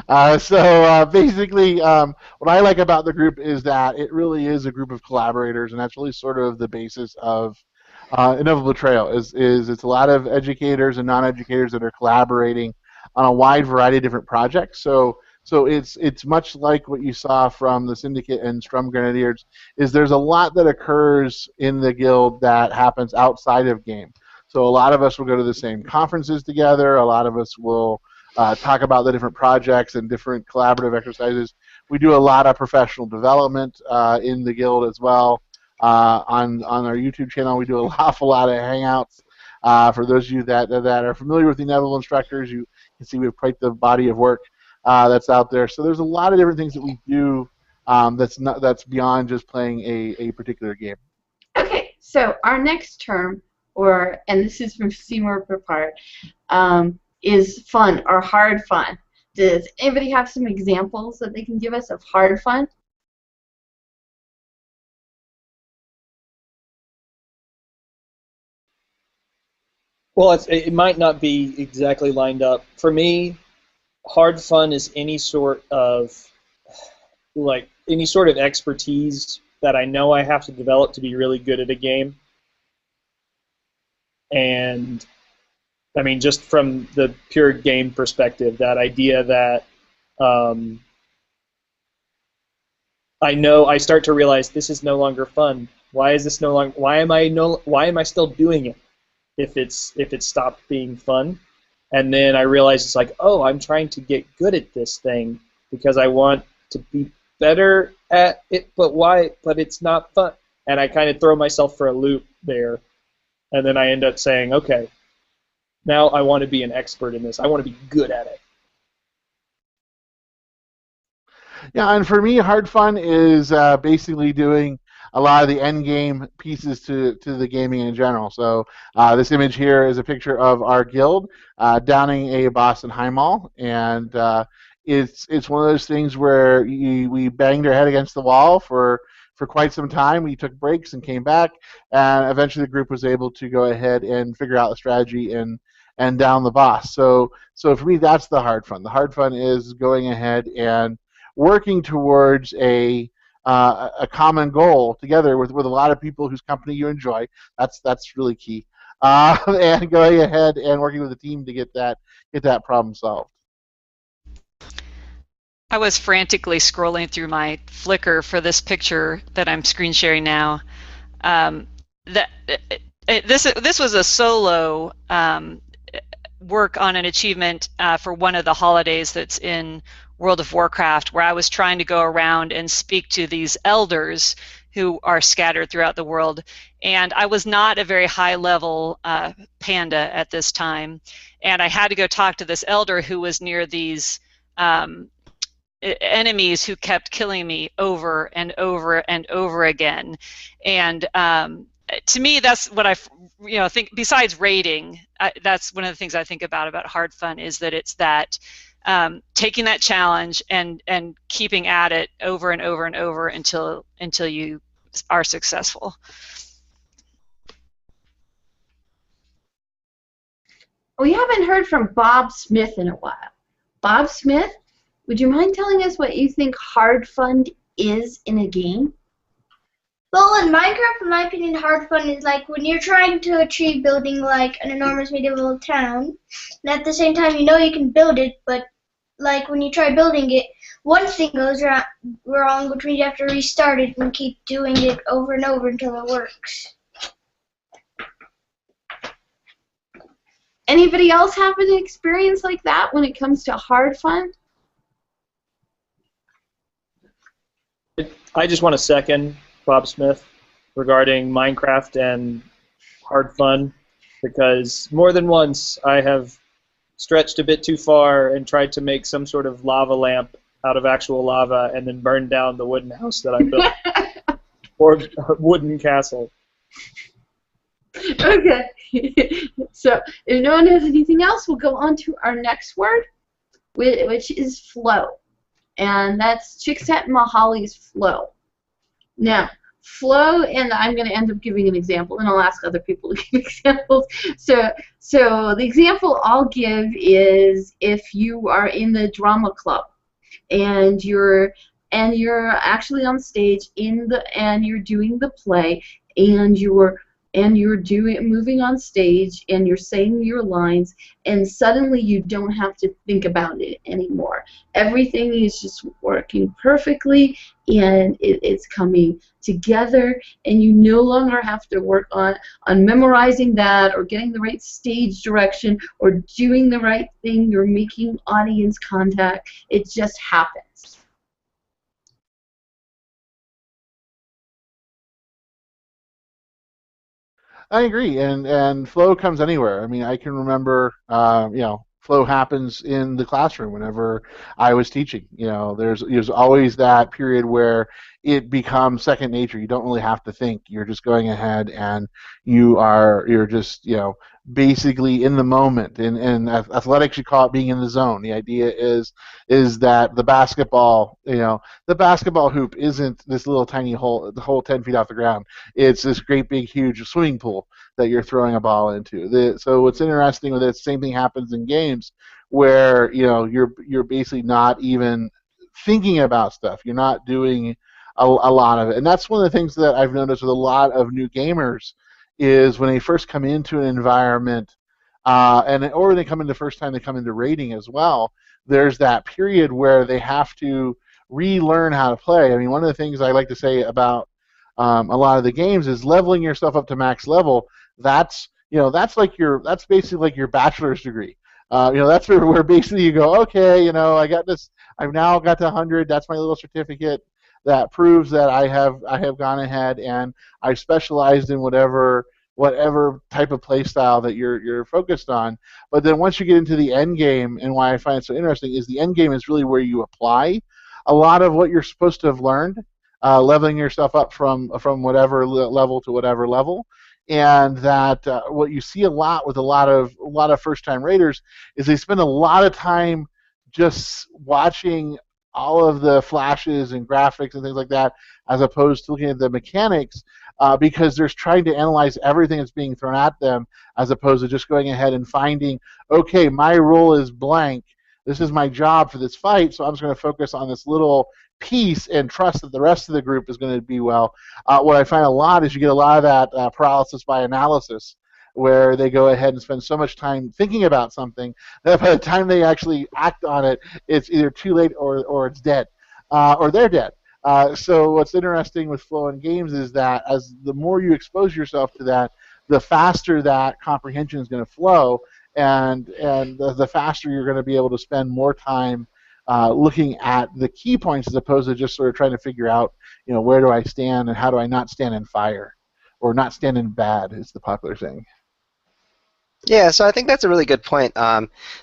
Basically, what I like about the group is that it really is a group of collaborators, and that's really sort of the basis of Inevitable Trail. Is it's a lot of educators and non-educators that are collaborating on a wide variety of different projects. So it's much like what you saw from the Syndicate and Strum Grenadiers. Is there's a lot that occurs in the guild that happens outside of game. So a lot of us will go to the same conferences together. A lot of us will talk about the different projects and different collaborative exercises. We do a lot of professional development in the guild as well. On our YouTube channel, we do an awful lot of hangouts. For those of you that are familiar with the Inevitable Instructors, you can see we have quite the body of work that's out there. So there's a lot of different things that we do that's beyond just playing a particular game. Okay, so our next term, and this is from Seymour Papert, is fun or hard fun. Does anybody have some examples that they can give us of hard fun? Well, it might not be exactly lined up. For me, hard fun is any sort of expertise that I know I have to develop to be really good at a game. And I mean, just from the pure game perspective, that idea that I start to realize this is no longer fun. Why is this no longer? Why am I still doing it? If it's stopped being fun, and then I realize it's like, oh, I'm trying to get good at this thing because I want to be better at it. But why? But it's not fun, and I kind of throw myself for a loop there. And then I end up saying, okay, now I want to be an expert in this. I want to be good at it. Yeah, and for me, hard fun is basically doing a lot of the end game pieces to the gaming in general. So this image here is a picture of our guild downing a boss in High Mall, and it's one of those things where we banged our head against the wall for quite some time. We took breaks and came back, and eventually the group was able to go ahead and figure out the strategy and down the boss. So for me, that's the hard fun. The hard fun is going ahead and working towards a common goal together with a lot of people whose company you enjoy. That's really key. And going ahead and working with a team to get that problem solved. I was frantically scrolling through my Flickr for this picture that I'm screen sharing now. This was a solo work on an achievement for one of the holidays that's in World of Warcraft, where I was trying to go around and speak to these elders who are scattered throughout the world. And I was not a very high-level panda at this time, and I had to go talk to this elder who was near these enemies who kept killing me over and over and over again. And to me, that's what I think. Besides raiding, that's one of the things I think about hard fun, is that it's that taking that challenge and keeping at it over and over and over until you are successful. We haven't heard from BobSmith in a while. BobSmith, would you mind telling us what you think hard fun is in a game? Well, in Minecraft, in my opinion, hard fun is like when you're trying to achieve building like an enormous medieval town, and at the same time you know you can build it, but like when you try building it, one thing goes wrong, which means you have to restart it and keep doing it over and over until it works. Anybody else have an experience like that when it comes to hard fun? I just want to second Bob Smith regarding Minecraft and hard fun, because more than once I have stretched a bit too far and tried to make some sort of lava lamp out of actual lava and then burned down the wooden house that I built, or wooden castle. Okay. So if no one has anything else, we'll go on to our next word, which is flow. And that's Csikszentmihalyi's flow. Now, flow, and I'm going to end up giving an example, and I'll ask other people to give examples. So the example I'll give is if you are in the drama club and you're actually on stage and you're doing the play and you're moving on stage and you're saying your lines, and suddenly you don't have to think about it anymore. Everything is just working perfectly, and it's coming together, and you no longer have to work on memorizing that or getting the right stage direction or doing the right thing. You're making audience contact. It just happens. I agree, and flow comes anywhere. I mean, I can remember, flow happens in the classroom whenever I was teaching. There's always that period where it becomes second nature. You don't really have to think. You're just going ahead and you're just basically in the moment. In athletics, you call it being in the zone. The idea is that the basketball hoop isn't this little tiny hole, the hole 10 feet off the ground. It's this great big huge swimming pool that you're throwing a ball into. So what's interesting with it, same thing happens in games where you're basically not even thinking about stuff. You're not doing a lot of it, and that's one of the things that I've noticed with a lot of new gamers is when they first come into an environment, or they come in the first time they come into raiding as well. There's that period where they have to relearn how to play. I mean, one of the things I like to say about a lot of the games is leveling yourself up to max level. That's basically like your bachelor's degree. That's where basically you go, okay, I got this. I've now got to 100. That's my little certificate that proves that I have gone ahead and I've specialized in whatever type of play style that you're focused on. But then once you get into the end game, and why I find it so interesting is the end game is really where you apply a lot of what you're supposed to have learned, leveling yourself up from whatever level to whatever level. And that what you see a lot with a lot of first-time raiders is they spend a lot of time just watching all of the flashes and graphics and things like that, as opposed to looking at the mechanics, because they're trying to analyze everything that's being thrown at them, as opposed to just going ahead and finding, okay, my role is blank. This is my job for this fight, so I'm just going to focus on this little piece and trust that the rest of the group is going to be well. What I find a lot is you get a lot of that paralysis by analysis, where they go ahead and spend so much time thinking about something that by the time they actually act on it, it's either too late or it's dead, or they're dead. So what's interesting with flow in games is that as the more you expose yourself to that, the faster that comprehension is going to flow, and the faster you're going to be able to spend more time looking at the key points as opposed to just sort of trying to figure out, where do I stand and how do I not stand in fire, or not stand in bad is the popular saying. Yeah, so I think that's a really good point.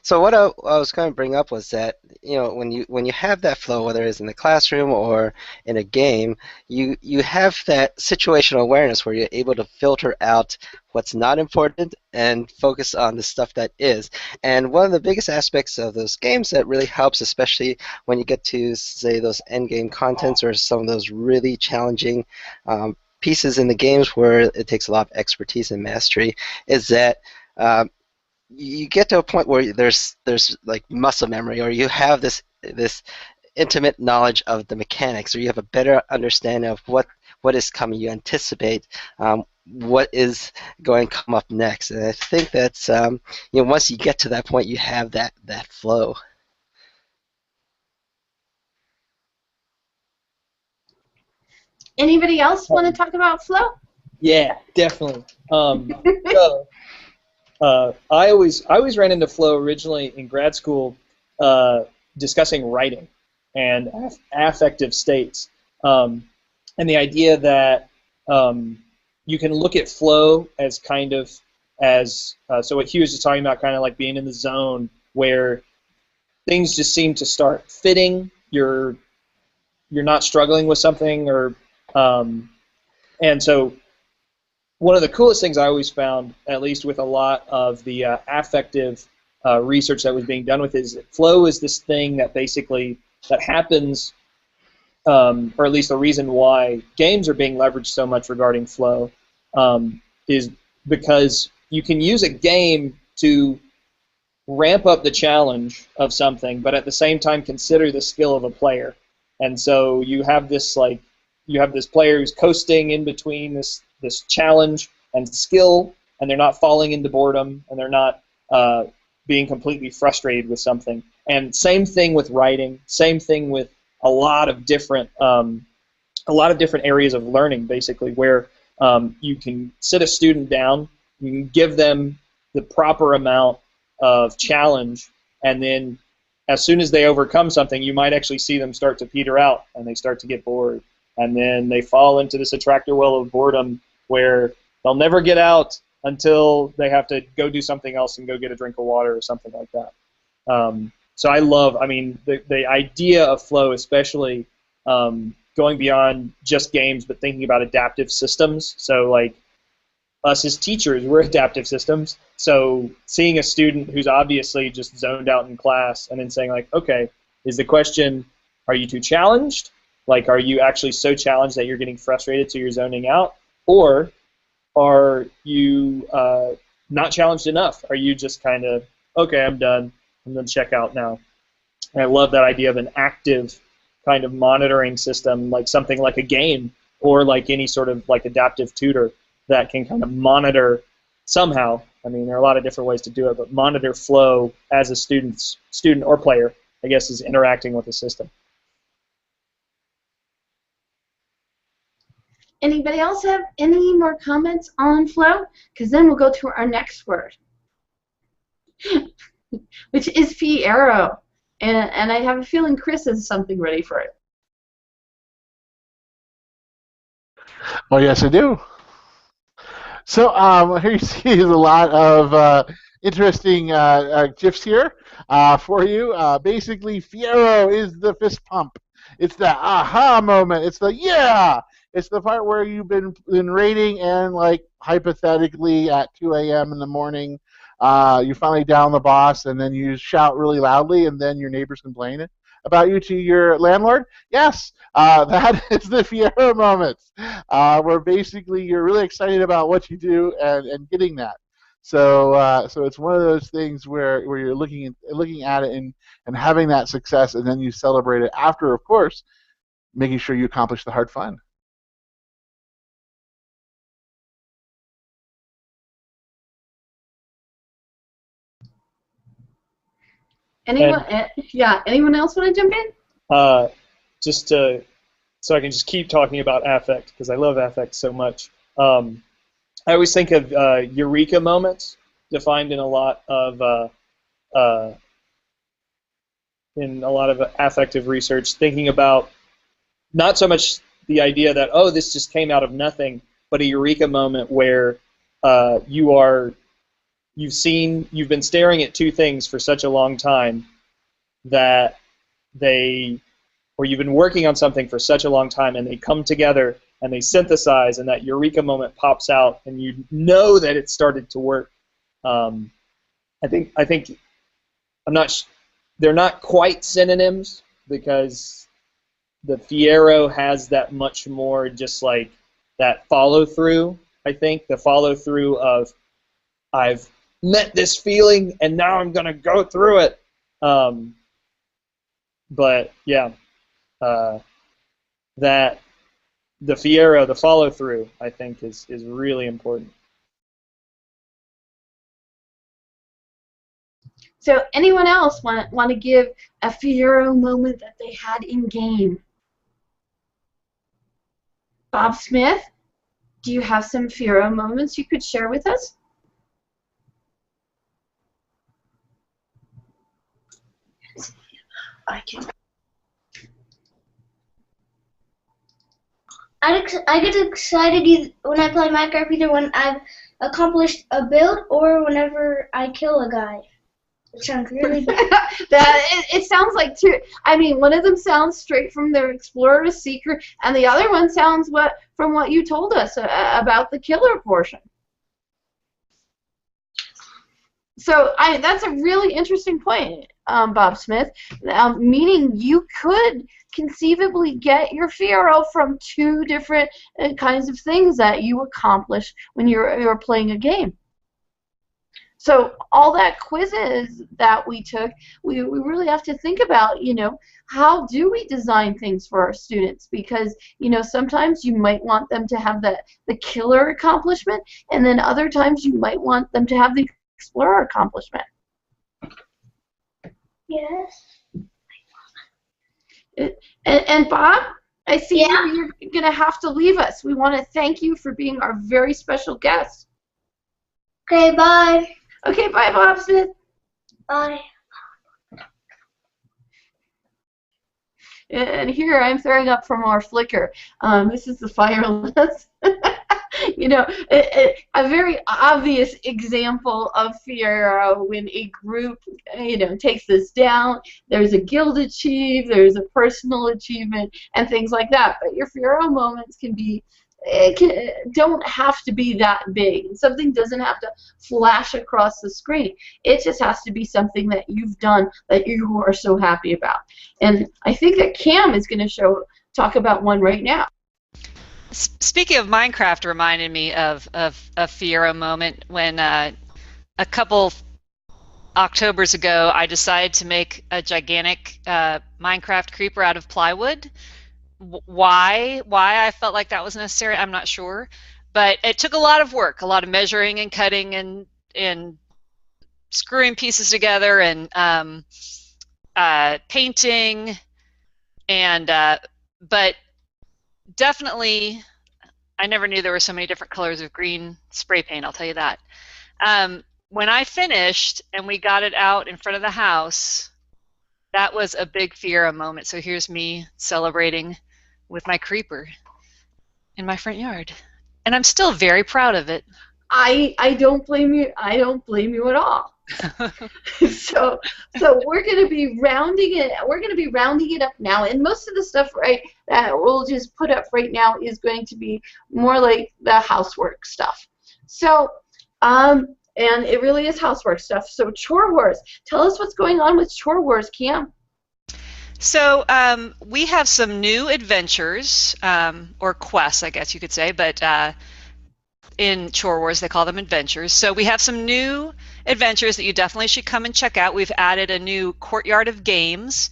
So what I was going to bring up was that when you have that flow, whether it's in the classroom or in a game, you have that situational awareness where you're able to filter out what's not important and focus on the stuff that is. And one of the biggest aspects of those games that really helps, especially when you get to, say, those end game contents or some of those really challenging pieces in the games where it takes a lot of expertise and mastery, is that you get to a point where there's like muscle memory, or you have this intimate knowledge of the mechanics, or you have a better understanding of what is coming. You anticipate what is going to come up next, and I think that's once you get to that point, you have that flow. Anybody else want to talk about flow? Yeah, definitely. I always ran into flow originally in grad school, discussing writing and affective states, and the idea that you can look at flow as kind of so what Hugh was just talking about, kind of like being in the zone where things just seem to start fitting. You're not struggling with something, or and so one of the coolest things I always found, at least with a lot of the affective research that was being done with it, is that flow is this thing that basically that happens, or at least the reason why games are being leveraged so much regarding flow is because you can use a game to ramp up the challenge of something, but at the same time consider the skill of a player. And so you have this player who's coasting in between this challenge and skill, and they're not falling into boredom, and they're not being completely frustrated with something. And same thing with writing. Same thing with a lot of different areas of learning, basically, where you can sit a student down, you can give them the proper amount of challenge, and then as soon as they overcome something, you might actually see them start to peter out, and they start to get bored, and then they fall into this attractor well of boredom where they'll never get out until they have to go do something else and go get a drink of water or something like that. So I love, the idea of flow, especially going beyond just games, but thinking about adaptive systems. So like us as teachers, we're adaptive systems. So seeing a student who's obviously just zoned out in class and then saying like, okay, is the question, are you too challenged? Like, are you actually so challenged that you're getting frustrated so you're zoning out? Or are you not challenged enough? Are you just kind of, okay, I'm done, I'm going to check out now? And I love that idea of an active kind of monitoring system, like something like a game or like any sort of like adaptive tutor that can kind of monitor somehow. I mean, there are a lot of different ways to do it, but monitor flow as a student or player, I guess, is interacting with the system. Anybody else have any more comments on flow? Because then we'll go to our next word, which is Fiero. And I have a feeling Chris has something ready for it. Oh, yes, I do. So here you see a lot of interesting GIFs here for you. Basically, Fiero is the fist pump. It's the aha moment. It's the yeah. It's the part where you've been raiding and, like, hypothetically at 2 a.m. in the morning, you finally down the boss, and then you shout really loudly, and then your neighbors complain about you to your landlord. Yes, that is the Fiero moment, where basically you're really excited about what you do and getting that. So it's one of those things where you're looking at it and having that success, and then you celebrate it after, of course, making sure you accomplish the hard fun. Anyone? Anyone else want to jump in? Just to, so I can just keep talking about affect, because I love affect so much. I always think of eureka moments, defined in a lot of affective research, thinking about not so much the idea that, oh, this just came out of nothing, but a eureka moment where you've been staring at two things for such a long time or you've been working on something for such a long time, and they come together and they synthesize, and that eureka moment pops out, and you know that it started to work. They're not quite synonyms, because the Fiero has that much more just like that follow through. I think the follow through of I've met this feeling, and now I'm gonna go through it. But yeah, that the Fiero, the follow through, I think is really important. So anyone else want to give a Fiero moment that they had in game? BobSmith, do you have some Fiero moments you could share with us? I get excited when I play Minecraft, either when I've accomplished a build or whenever I kill a guy. It sounds really good. It sounds like two. I mean, one of them sounds straight from their Explorer to Seeker, and the other one sounds from what you told us about the killer portion. So that's a really interesting point, BobSmith. Meaning you could conceivably get your Fiero from two different kinds of things that you accomplish when you're playing a game. So all that quizzes that we took, we really have to think about, how do we design things for our students? Because, sometimes you might want them to have the killer accomplishment, and then other times you might want them to have the Explorer accomplishment. Yes. And Bob, I see you're going to have to leave us. We want to thank you for being our very special guest. Okay, bye. Okay, bye, BobSmith. Bye. And here I'm throwing up from our Flickr. This is the fireless. A very obvious example of Fiero when a group, takes this down. There's a guild achieve, there's a personal achievement, and things like that. But your Fiero moments don't have to be that big. Something doesn't have to flash across the screen. It just has to be something that you've done that you are so happy about. And I think that Cam is going to talk about one right now. Speaking of Minecraft, reminded me of a Fiero moment when a couple Octobers ago I decided to make a gigantic Minecraft creeper out of plywood. Why I felt like that was necessary, I'm not sure, but it took a lot of work, a lot of measuring and cutting and screwing pieces together and painting, and but definitely I never knew there were so many different colors of green spray paint, I'll tell you that. When I finished and we got it out in front of the house, that was a big Fiero moment. So here's me celebrating with my creeper in my front yard, and I'm still very proud of it. I don't blame you. I don't blame you at all. So we're going to be rounding it. We're going to be rounding it up now, and most of the stuff that we'll just put up right now is going to be more like the housework stuff. So and it really is housework stuff. So Chore Wars. Tell us what's going on with Chore Wars, Cam. So we have some new adventures, or quests, I guess you could say, but in Chore Wars they call them adventures. So we have some new adventures that you definitely should come and check out. We've added a new courtyard of games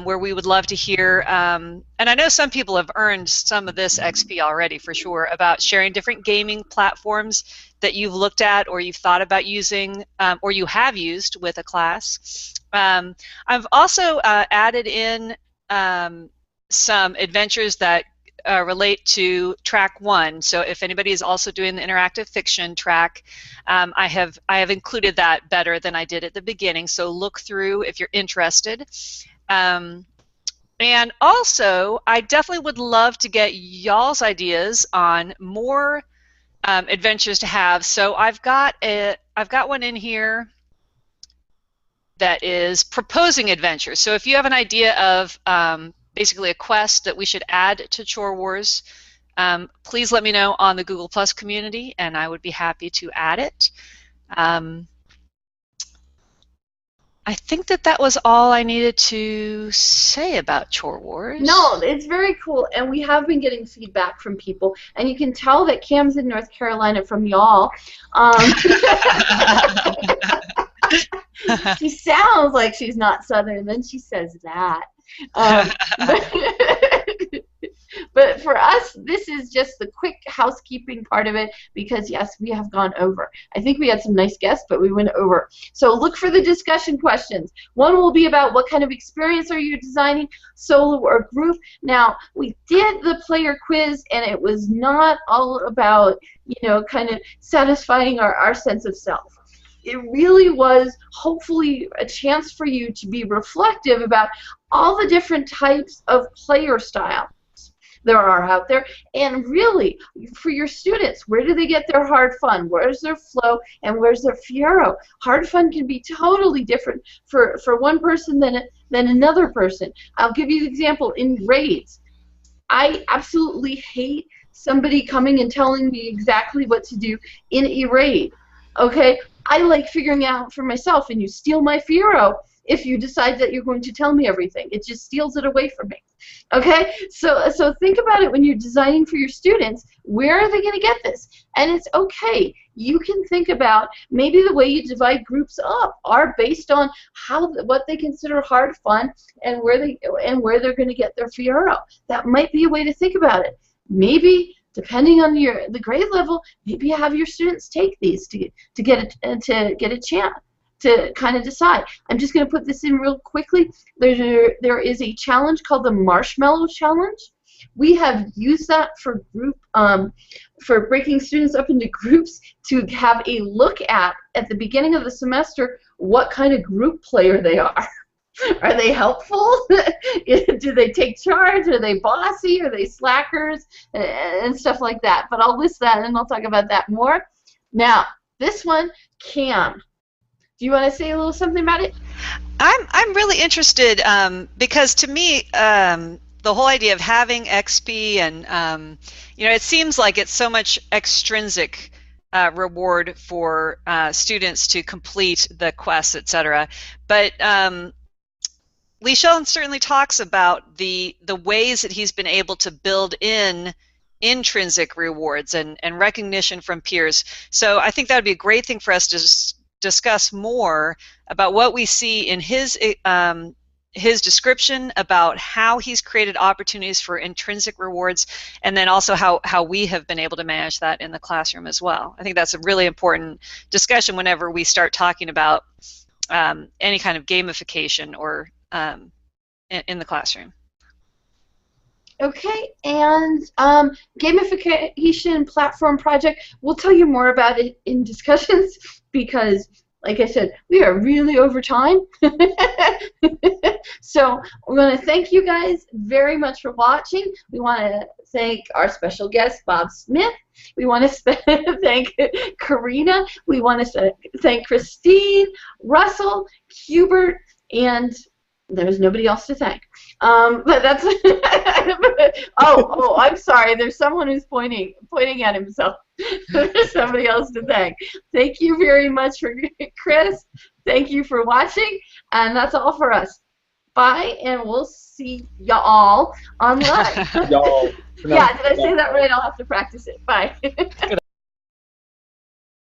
where we would love to hear, and I know some people have earned some of this XP already for sure, about sharing different gaming platforms that you've looked at or you've thought about using or you have used with a class. I've also added in some adventures that relate to track 1. So if anybody is also doing the interactive fiction track, I have included that better than I did at the beginning. So look through if you're interested. And also, I definitely would love to get y'all's ideas on more adventures to have. So I've got one in here that is proposing adventures. So if you have an idea of basically a quest that we should add to Chore Wars, please let me know on the Google Plus community, and I would be happy to add it. I think that was all I needed to say about Chore Wars. No, it's very cool, and we have been getting feedback from people, and you can tell that Cam's in North Carolina from y'all. She sounds like she's not Southern, then she says that. But for us, this is just the quick housekeeping part of it because, yes, we have gone over. I think we had some nice guests, but we went over. So look for the discussion questions. One will be about what kind of experience are you designing, solo or group. Now, we did the player quiz, and it was not all about, kind of satisfying our sense of self. It really was hopefully a chance for you to be reflective about all the different types of player styles there are out there, and really for your students, where do they get their hard fun, where's their flow, and where's their Fiero. Hard fun can be totally different for one person than another person. I'll give you an example. In raids, I absolutely hate somebody coming and telling me exactly what to do in a raid. Okay, I like figuring out for myself, and you steal my Fiero if you decide that you're going to tell me everything. It just steals it away from me. Okay, so think about it when you're designing for your students. Where are they going to get this? And it's okay. You can think about maybe the way you divide groups up are based on what they consider hard fun and where they're going to get their Fiero. That might be a way to think about it. Maybe, depending on the grade level, maybe you have your students take these to get a chance to kind of decide. I'm just going to put this in real quickly. There is a challenge called the Marshmallow Challenge. We have used that for for breaking students up into groups to have a look at the beginning of the semester what kind of group player they are. Are they helpful? Do they take charge? Are they bossy? Are they slackers? And stuff like that. But I'll list that and I'll talk about that more. Now, this one, Cam. Do you want to say a little something about it? I'm really interested because to me the whole idea of having XP and it seems like it's so much extrinsic reward for students to complete the quests, etc. But Lee Sheldon certainly talks about the ways that he's been able to build in intrinsic rewards and recognition from peers. So I think that would be a great thing for us to discuss more about what we see in his description about how he's created opportunities for intrinsic rewards, and then also how we have been able to manage that in the classroom as well. I think that's a really important discussion whenever we start talking about any kind of gamification or in the classroom. Okay, and gamification platform project, we'll tell you more about it in discussions because, like I said, we are really over time. So we're going to thank you guys very much for watching. We want to thank our special guest, BobSmith. We want to thank Karina. We want to thank Christine, Russell, Hubert, and there's nobody else to thank. But that's oh, I'm sorry. There's someone who's pointing at himself. There's somebody else to thank. Thank you very much for Chris. Thank you for watching, and that's all for us. Bye, and we'll see y'all online. Y'all. Yeah, did I say that right? I'll have to practice it. Bye.